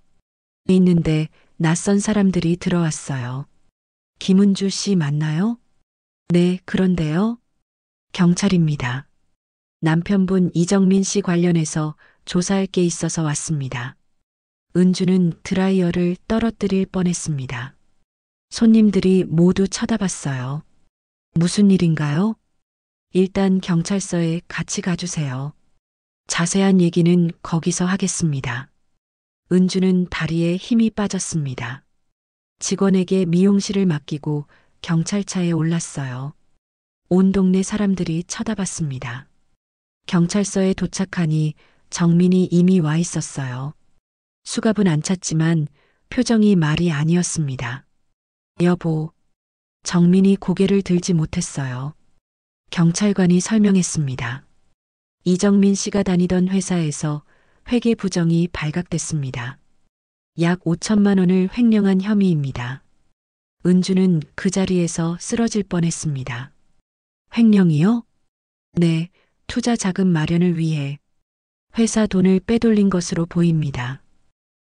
있는데 낯선 사람들이 들어왔어요. 김은주 씨 맞나요? 네, 그런데요. 경찰입니다. 남편분 이정민 씨 관련해서 조사할 게 있어서 왔습니다. 은주는 드라이어를 떨어뜨릴 뻔했습니다. 손님들이 모두 쳐다봤어요. 무슨 일인가요? 일단 경찰서에 같이 가주세요. 자세한 얘기는 거기서 하겠습니다. 은주는 다리에 힘이 빠졌습니다. 직원에게 미용실을 맡기고 경찰차에 올랐어요. 온 동네 사람들이 쳐다봤습니다. 경찰서에 도착하니 정민이 이미 와 있었어요. 수갑은 안 찼지만 표정이 말이 아니었습니다. 여보, 정민이 고개를 들지 못했어요. 경찰관이 설명했습니다. 이정민 씨가 다니던 회사에서 회계 부정이 발각됐습니다. 약 5천만 원을 횡령한 혐의입니다. 은주는 그 자리에서 쓰러질 뻔했습니다. 횡령이요? 네, 투자 자금 마련을 위해 회사 돈을 빼돌린 것으로 보입니다.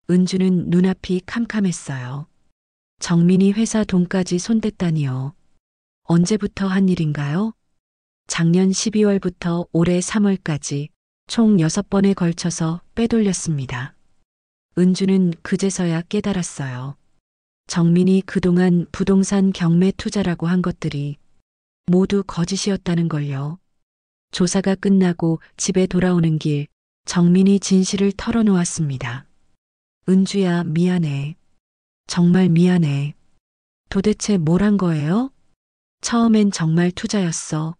은주는 눈앞이 캄캄했어요. 정민이 회사 돈까지 손댔다니요. 언제부터 한 일인가요? 작년 12월부터 올해 3월까지 총 6번에 걸쳐서 빼돌렸습니다. 은주는 그제서야 깨달았어요. 정민이 그동안 부동산 경매 투자라고 한 것들이 모두 거짓이었다는 걸요. 조사가 끝나고 집에 돌아오는 길 정민이 진실을 털어놓았습니다. 은주야, 미안해. 정말 미안해. 도대체 뭘 한 거예요? 처음엔 정말 투자였어.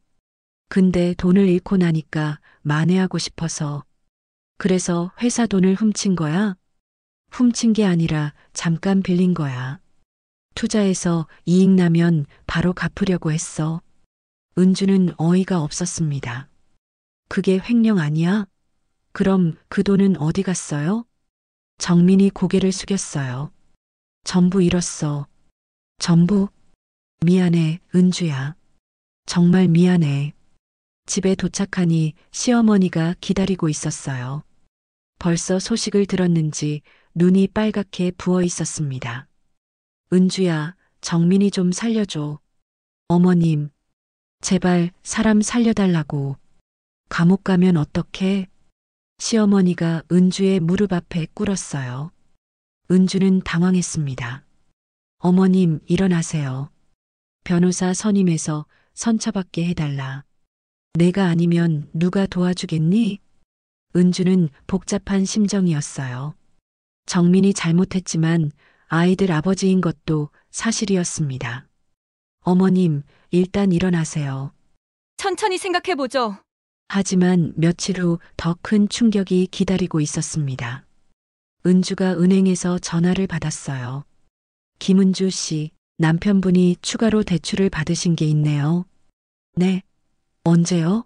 근데 돈을 잃고 나니까 만회하고 싶어서. 그래서 회사 돈을 훔친 거야? 훔친 게 아니라 잠깐 빌린 거야. 투자해서 이익 나면 바로 갚으려고 했어. 은주는 어이가 없었습니다. 그게 횡령 아니야? 그럼 그 돈은 어디 갔어요? 정민이 고개를 숙였어요. 전부 잃었어. 전부? 미안해, 은주야. 정말 미안해. 집에 도착하니 시어머니가 기다리고 있었어요. 벌써 소식을 들었는지 눈이 빨갛게 부어 있었습니다. 은주야, 정민이 좀 살려줘. 어머님, 제발 사람 살려달라고. 감옥 가면 어떡해? 시어머니가 은주의 무릎 앞에 꿇었어요. 은주는 당황했습니다. 어머님, 일어나세요. 변호사 선임해서 선처받게 해달라. 내가 아니면 누가 도와주겠니? 은주는 복잡한 심정이었어요. 정민이 잘못했지만 아이들 아버지인 것도 사실이었습니다. 어머님, 일단 일어나세요. 천천히 생각해보죠. 하지만 며칠 후 더 큰 충격이 기다리고 있었습니다. 은주가 은행에서 전화를 받았어요. 김은주 씨, 남편분이 추가로 대출을 받으신 게 있네요. 네. 언제요?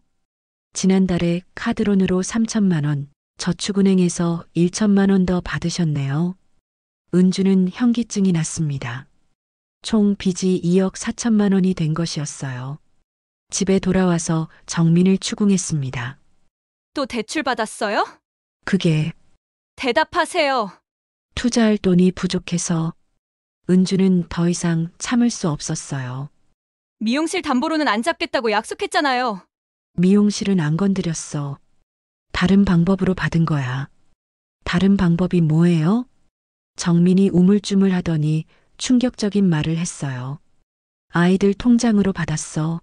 지난달에 카드론으로 3천만 원, 저축은행에서 1천만 원 더 받으셨네요. 은주는 현기증이 났습니다. 총 빚이 2억 4천만 원이 된 것이었어요. 집에 돌아와서 정민을 추궁했습니다. 또 대출 받았어요? 그게 대답하세요. 투자할 돈이 부족해서 은주는 더 이상 참을 수 없었어요. 미용실 담보로는 안 잡겠다고 약속했잖아요. 미용실은 안 건드렸어. 다른 방법으로 받은 거야. 다른 방법이 뭐예요? 정민이 우물쭈물 하더니 충격적인 말을 했어요. 아이들 통장으로 받았어.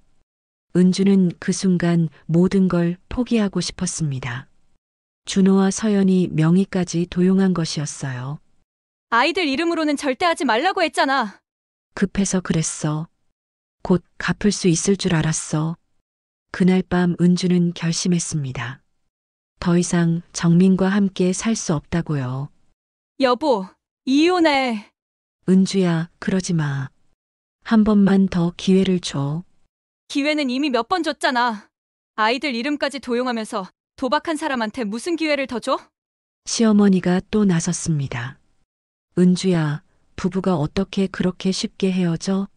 은주는 그 순간 모든 걸 포기하고 싶었습니다. 준호와 서연이 명의까지 도용한 것이었어요. 아이들 이름으로는 절대 하지 말라고 했잖아. 급해서 그랬어. 곧 갚을 수 있을 줄 알았어. 그날 밤 은주는 결심했습니다. 더 이상 정민과 함께 살 수 없다고요. 여보, 이혼해. 은주야, 그러지 마. 한 번만 더 기회를 줘. 기회는 이미 몇 번 줬잖아. 아이들 이름까지 도용하면서 도박한 사람한테 무슨 기회를 더 줘? 시어머니가 또 나섰습니다. 은주야, 부부가 어떻게 그렇게 쉽게 헤어져?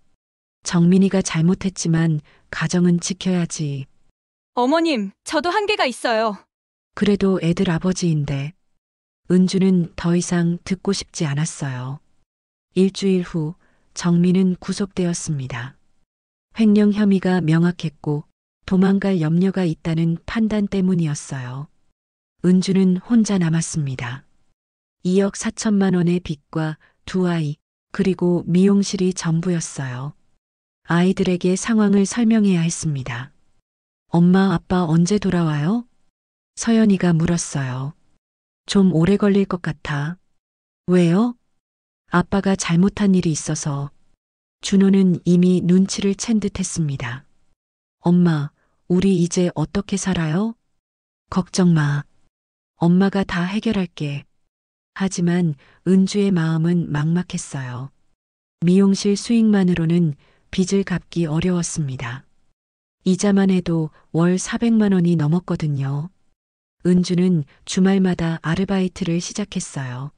정민이가 잘못했지만 가정은 지켜야지. 어머님, 저도 한계가 있어요. 그래도 애들 아버지인데. 은주는 더 이상 듣고 싶지 않았어요. 일주일 후 정민은 구속되었습니다. 횡령 혐의가 명확했고 도망갈 염려가 있다는 판단 때문이었어요. 은주는 혼자 남았습니다. 2억 4천만 원의 빚과 두 아이, 그리고 미용실이 전부였어요. 아이들에게 상황을 설명해야 했습니다. 엄마, 아빠 언제 돌아와요? 서연이가 물었어요. 좀 오래 걸릴 것 같아. 왜요? 아빠가 잘못한 일이 있어서. 준호는 이미 눈치를 챈 듯 했습니다. 엄마, 우리 이제 어떻게 살아요? 걱정 마. 엄마가 다 해결할게. 하지만 은주의 마음은 막막했어요. 미용실 수익만으로는 빚을 갚기 어려웠습니다. 이자만 해도 월 400만 원이 넘었거든요. 은주는 주말마다 아르바이트를 시작했어요.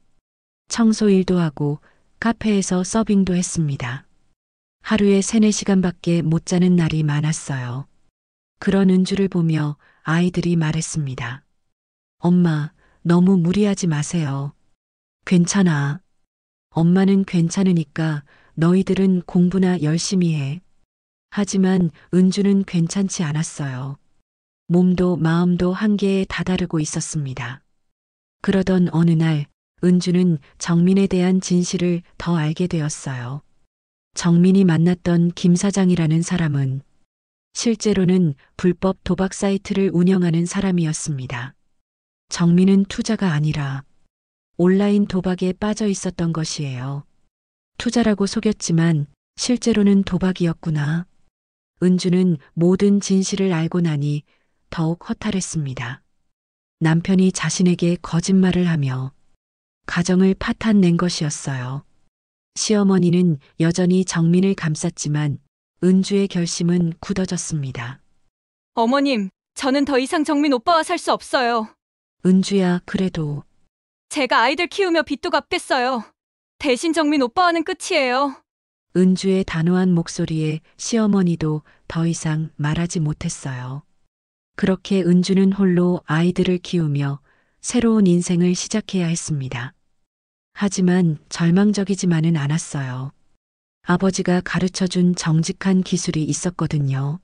청소 일도 하고 카페에서 서빙도 했습니다. 하루에 3, 4시간밖에 못 자는 날이 많았어요. 그런 은주를 보며 아이들이 말했습니다. 엄마, 너무 무리하지 마세요. 괜찮아. 엄마는 괜찮으니까 너희들은 공부나 열심히 해. 하지만 은주는 괜찮지 않았어요. 몸도 마음도 한계에 다다르고 있었습니다. 그러던 어느 날 은주는 정민에 대한 진실을 더 알게 되었어요. 정민이 만났던 김 사장이라는 사람은 실제로는 불법 도박 사이트를 운영하는 사람이었습니다. 정민은 투자가 아니라 온라인 도박에 빠져 있었던 것이에요. 투자라고 속였지만 실제로는 도박이었구나. 은주는 모든 진실을 알고 나니 더욱 허탈했습니다. 남편이 자신에게 거짓말을 하며 가정을 파탄낸 것이었어요. 시어머니는 여전히 정민을 감쌌지만 은주의 결심은 굳어졌습니다. 어머님, 저는 더 이상 정민 오빠와 살 수 없어요. 은주야, 그래도 제가 아이들 키우며 빚도 갚겠어요. 대신 정민 오빠와는 끝이에요. 은주의 단호한 목소리에 시어머니도 더 이상 말하지 못했어요. 그렇게 은주는 홀로 아이들을 키우며 새로운 인생을 시작해야 했습니다. 하지만 절망적이지만은 않았어요. 아버지가 가르쳐준 정직한 기술이 있었거든요.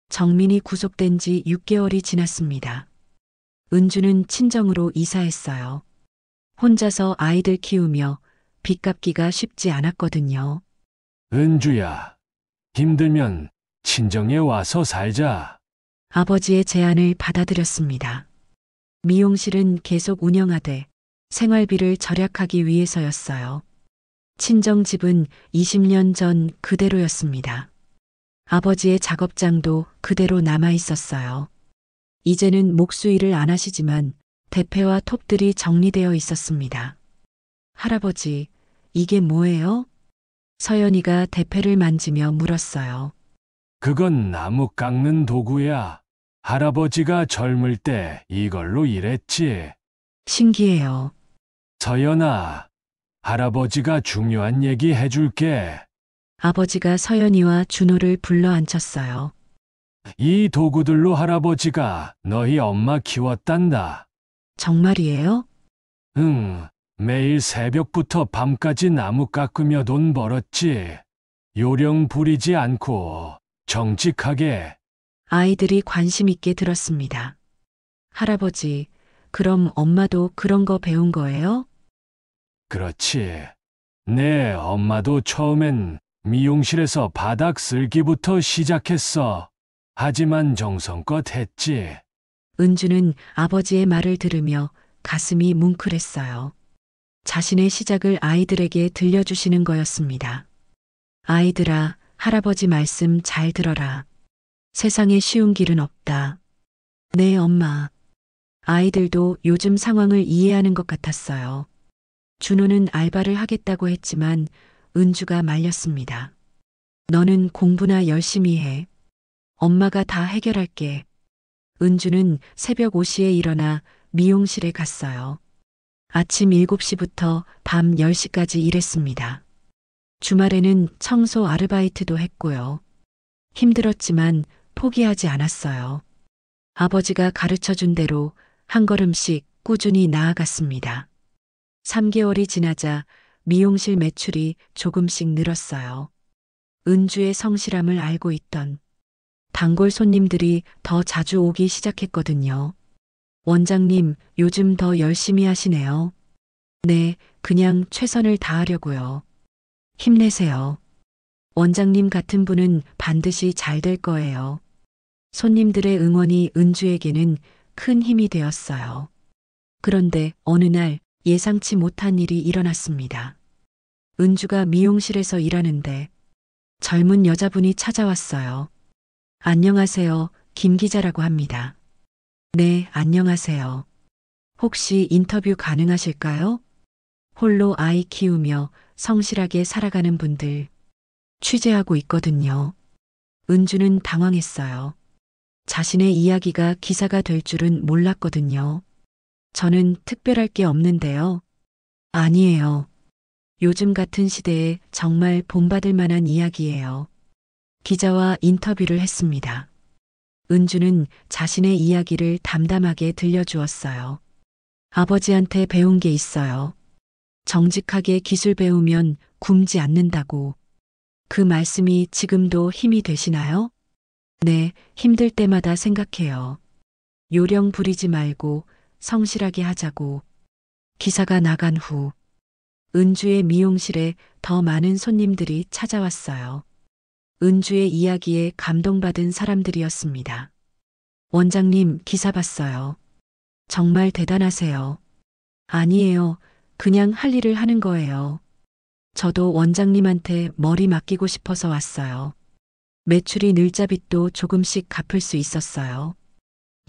정민이 구속된 지 6개월이 지났습니다. 은주는 친정으로 이사했어요. 혼자서 아이들 키우며 빚 갚기가 쉽지 않았거든요. 은주야, 힘들면 친정에 와서 살자. 아버지의 제안을 받아들였습니다. 미용실은 계속 운영하되 생활비를 절약하기 위해서였어요. 친정집은 20년 전 그대로였습니다. 아버지의 작업장도 그대로 남아 있었어요. 이제는 목수일을 안 하시지만 대패와 톱들이 정리되어 있었습니다. 할아버지, 이게 뭐예요? 서연이가 대패를 만지며 물었어요. 그건 나무 깎는 도구야. 할아버지가 젊을 때 이걸로 일했지. 신기해요. 서연아, 할아버지가 중요한 얘기 해줄게. 아버지가 서연이와 준호를 불러 앉혔어요. 이 도구들로 할아버지가 너희 엄마 키웠단다. 정말이에요? 응, 매일 새벽부터 밤까지 나무 깎으며 돈 벌었지. 요령 부리지 않고 정직하게. 아이들이 관심 있게 들었습니다. 할아버지, 그럼 엄마도 그런 거 배운 거예요? 그렇지. 내 엄마도 처음엔 미용실에서 바닥 쓸기부터 시작했어. 하지만 정성껏 했지. 은주는 아버지의 말을 들으며 가슴이 뭉클했어요. 자신의 시작을 아이들에게 들려주시는 거였습니다. 아이들아, 할아버지 말씀 잘 들어라. 세상에 쉬운 길은 없다. 네, 엄마. 아이들도 요즘 상황을 이해하는 것 같았어요. 준호는 알바를 하겠다고 했지만 은주가 말렸습니다. 너는 공부나 열심히 해. 엄마가 다 해결할게. 은주는 새벽 5시에 일어나 미용실에 갔어요. 아침 7시부터 밤 10시까지 일했습니다. 주말에는 청소 아르바이트도 했고요. 힘들었지만 포기하지 않았어요. 아버지가 가르쳐 준 대로 한 걸음씩 꾸준히 나아갔습니다. 3개월이 지나자 미용실 매출이 조금씩 늘었어요. 은주의 성실함을 알고 있던 단골 손님들이 더 자주 오기 시작했거든요. 원장님, 요즘 더 열심히 하시네요. 네, 그냥 최선을 다하려고요. 힘내세요. 원장님 같은 분은 반드시 잘 될 거예요. 손님들의 응원이 은주에게는 큰 힘이 되었어요. 그런데 어느 날 예상치 못한 일이 일어났습니다. 은주가 미용실에서 일하는데 젊은 여자분이 찾아왔어요. 안녕하세요, 김 기자라고 합니다. 네, 안녕하세요. 혹시 인터뷰 가능하실까요? 홀로 아이 키우며 성실하게 살아가는 분들 취재하고 있거든요. 은주는 당황했어요. 자신의 이야기가 기사가 될 줄은 몰랐거든요. 저는 특별할 게 없는데요. 아니에요. 요즘 같은 시대에 정말 본받을 만한 이야기예요. 기자와 인터뷰를 했습니다. 은주는 자신의 이야기를 담담하게 들려주었어요. 아버지한테 배운 게 있어요. 정직하게 기술 배우면 굶지 않는다고. 그 말씀이 지금도 힘이 되시나요? 네, 힘들 때마다 생각해요. 요령 부리지 말고 성실하게 하자고. 기사가 나간 후 은주의 미용실에 더 많은 손님들이 찾아왔어요. 은주의 이야기에 감동받은 사람들이었습니다. 원장님, 기사 봤어요. 정말 대단하세요. 아니에요. 그냥 할 일을 하는 거예요. 저도 원장님한테 머리 맡기고 싶어서 왔어요. 매출이 늘자 빚도 조금씩 갚을 수 있었어요.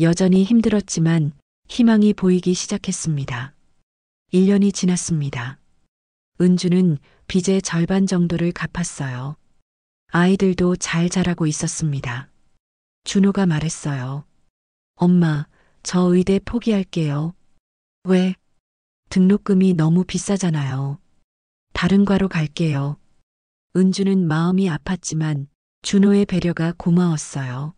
여전히 힘들었지만 희망이 보이기 시작했습니다. 1년이 지났습니다. 은주는 빚의 절반 정도를 갚았어요. 아이들도 잘 자라고 있었습니다. 준호가 말했어요. 엄마, 저 의대 포기할게요. 왜? 등록금이 너무 비싸잖아요. 다른 과로 갈게요. 은주는 마음이 아팠지만 준호의 배려가 고마웠어요.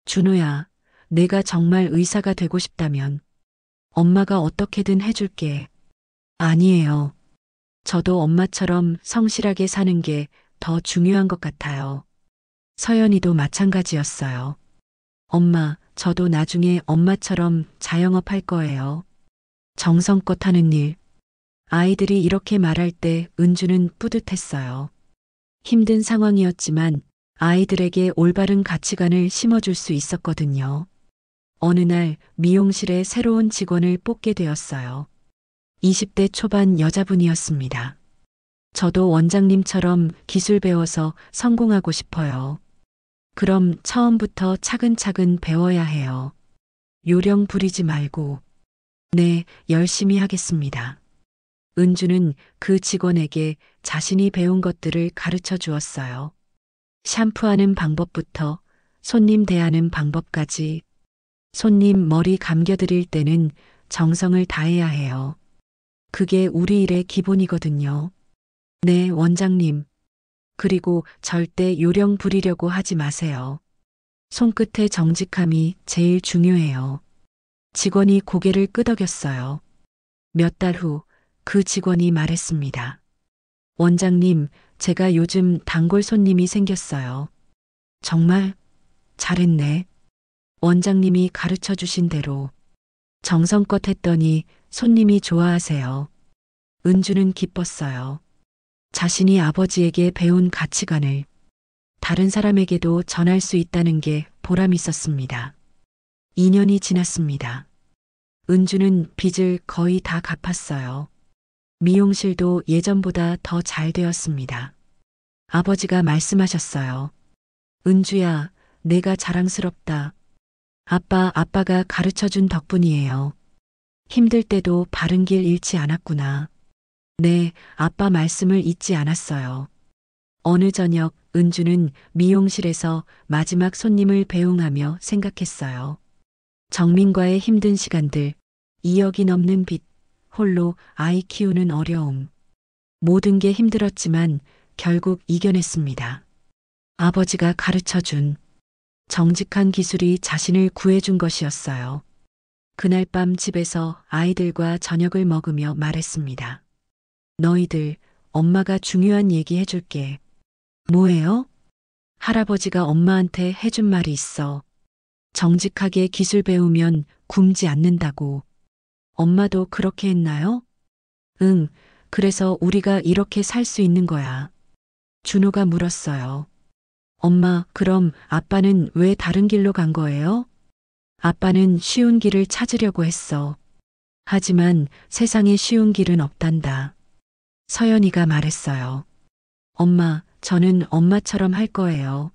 준호야, 내가 정말 의사가 되고 싶다면 엄마가 어떻게든 해줄게. 아니에요. 저도 엄마처럼 성실하게 사는 게 더 중요한 것 같아요. 서연이도 마찬가지였어요. 엄마, 저도 나중에 엄마처럼 자영업 할 거예요. 정성껏 하는 일. 아이들이 이렇게 말할 때 은주는 뿌듯했어요. 힘든 상황이었지만 아이들에게 올바른 가치관을 심어줄 수 있었거든요. 어느 날 미용실에 새로운 직원을 뽑게 되었어요. 20대 초반 여자분이었습니다. 저도 원장님처럼 기술 배워서 성공하고 싶어요. 그럼 처음부터 차근차근 배워야 해요. 요령 부리지 말고. 네, 열심히 하겠습니다. 은주는 그 직원에게 자신이 배운 것들을 가르쳐 주었어요. 샴푸하는 방법부터 손님 대하는 방법까지. 손님 머리 감겨드릴 때는 정성을 다해야 해요. 그게 우리 일의 기본이거든요. 네, 원장님. 그리고 절대 요령 부리려고 하지 마세요. 손끝의 정직함이 제일 중요해요. 직원이 고개를 끄덕였어요. 몇 달 후 그 직원이 말했습니다. 원장님, 제가 요즘 단골 손님이 생겼어요. 정말 잘했네. 원장님이 가르쳐 주신 대로 정성껏 했더니 손님이 좋아하세요. 은주는 기뻤어요. 자신이 아버지에게 배운 가치관을 다른 사람에게도 전할 수 있다는 게 보람 있었습니다. 2년이 지났습니다. 은주는 빚을 거의 다 갚았어요. 미용실도 예전보다 더 잘 되었습니다. 아버지가 말씀하셨어요. 은주야, 내가 자랑스럽다. 아빠가 가르쳐준 덕분이에요. 힘들 때도 바른 길 잃지 않았구나. 네, 아빠 말씀을 잊지 않았어요. 어느 저녁 은주는 미용실에서 마지막 손님을 배웅하며 생각했어요. 정민과의 힘든 시간들, 2억이 넘는 빚, 홀로 아이 키우는 어려움. 모든 게 힘들었지만 결국 이겨냈습니다. 아버지가 가르쳐준 정직한 기술이 자신을 구해준 것이었어요. 그날 밤 집에서 아이들과 저녁을 먹으며 말했습니다. 너희들, 엄마가 중요한 얘기 해줄게. 뭐예요? 할아버지가 엄마한테 해준 말이 있어. 정직하게 기술 배우면 굶지 않는다고. 엄마도 그렇게 했나요? 응, 그래서 우리가 이렇게 살 수 있는 거야. 준호가 물었어요. 엄마, 그럼 아빠는 왜 다른 길로 간 거예요? 아빠는 쉬운 길을 찾으려고 했어. 하지만 세상에 쉬운 길은 없단다. 서연이가 말했어요. 엄마, 저는 엄마처럼 할 거예요.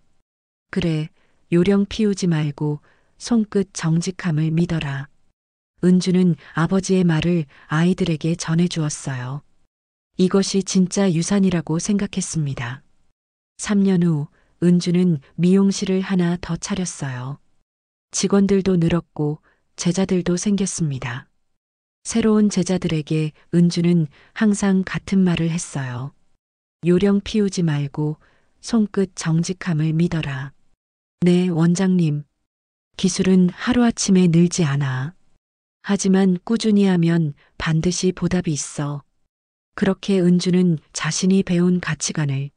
그래, 요령 피우지 말고 손끝 정직함을 믿어라. 은주는 아버지의 말을 아이들에게 전해주었어요. 이것이 진짜 유산이라고 생각했습니다. 3년 후 은주는 미용실을 하나 더 차렸어요. 직원들도 늘었고 제자들도 생겼습니다. 새로운 제자들에게 은주는 항상 같은 말을 했어요. 요령 피우지 말고 손끝 정직함을 믿어라. 네, 원장님. 기술은 하루아침에 늘지 않아. 하지만 꾸준히 하면 반드시 보답이 있어. 그렇게 은주는 자신이 배운 가치관을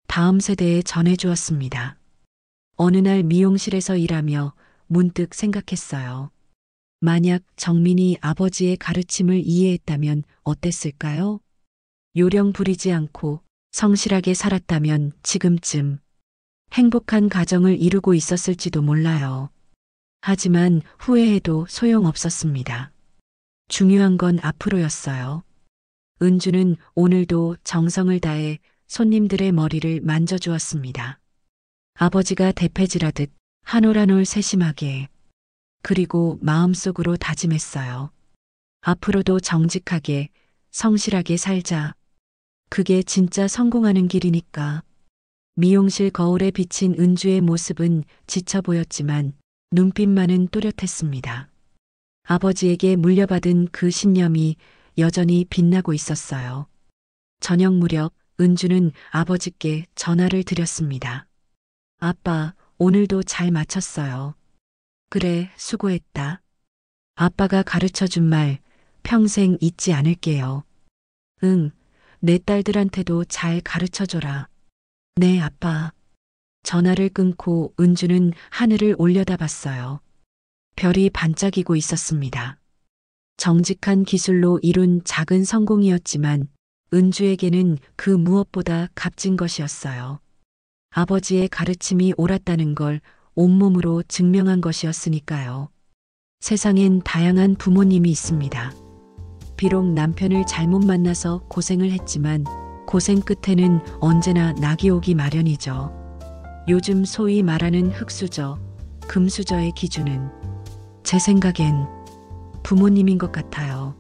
다음 세대에 전해주었습니다. 어느 날 미용실에서 일하며 문득 생각했어요. 만약 정민이 아버지의 가르침을 이해했다면 어땠을까요? 요령 부리지 않고 성실하게 살았다면 지금쯤 행복한 가정을 이루고 있었을지도 몰라요. 하지만 후회해도 소용없었습니다. 중요한 건 앞으로였어요. 은주는 오늘도 정성을 다해 손님들의 머리를 만져주었습니다. 아버지가 대패질하듯 한 올 한 올 세심하게, 그리고 마음속으로 다짐했어요. 앞으로도 정직하게, 성실하게 살자. 그게 진짜 성공하는 길이니까. 미용실 거울에 비친 은주의 모습은 지쳐 보였지만 눈빛만은 또렷했습니다. 아버지에게 물려받은 그 신념이 여전히 빛나고 있었어요. 저녁 무렵 은주는 아버지께 전화를 드렸습니다. 아빠, 오늘도 잘 마쳤어요. 그래, 수고했다. 아빠가 가르쳐준 말 평생 잊지 않을게요. 응, 내 딸들한테도 잘 가르쳐줘라. 네, 아빠. 전화를 끊고 은주는 하늘을 올려다봤어요. 별이 반짝이고 있었습니다. 정직한 기술로 이룬 작은 성공이었지만 은주에게는 그 무엇보다 값진 것이었어요. 아버지의 가르침이 옳았다는 걸 온몸으로 증명한 것이었으니까요. 세상엔 다양한 부모님이 있습니다. 비록 남편을 잘못 만나서 고생을 했지만 고생 끝에는 언제나 낙이 오기 마련이죠. 요즘 소위 말하는 흙수저, 금수저의 기준은 제 생각엔 부모님인 것 같아요.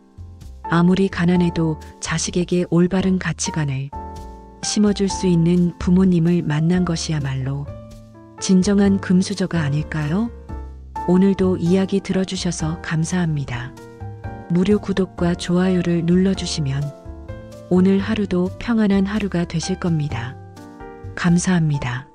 아무리 가난해도 자식에게 올바른 가치관을 심어줄 수 있는 부모님을 만난 것이야말로 진정한 금수저가 아닐까요? 오늘도 이야기 들어주셔서 감사합니다. 무료 구독과 좋아요를 눌러주시면 오늘 하루도 평안한 하루가 되실 겁니다. 감사합니다.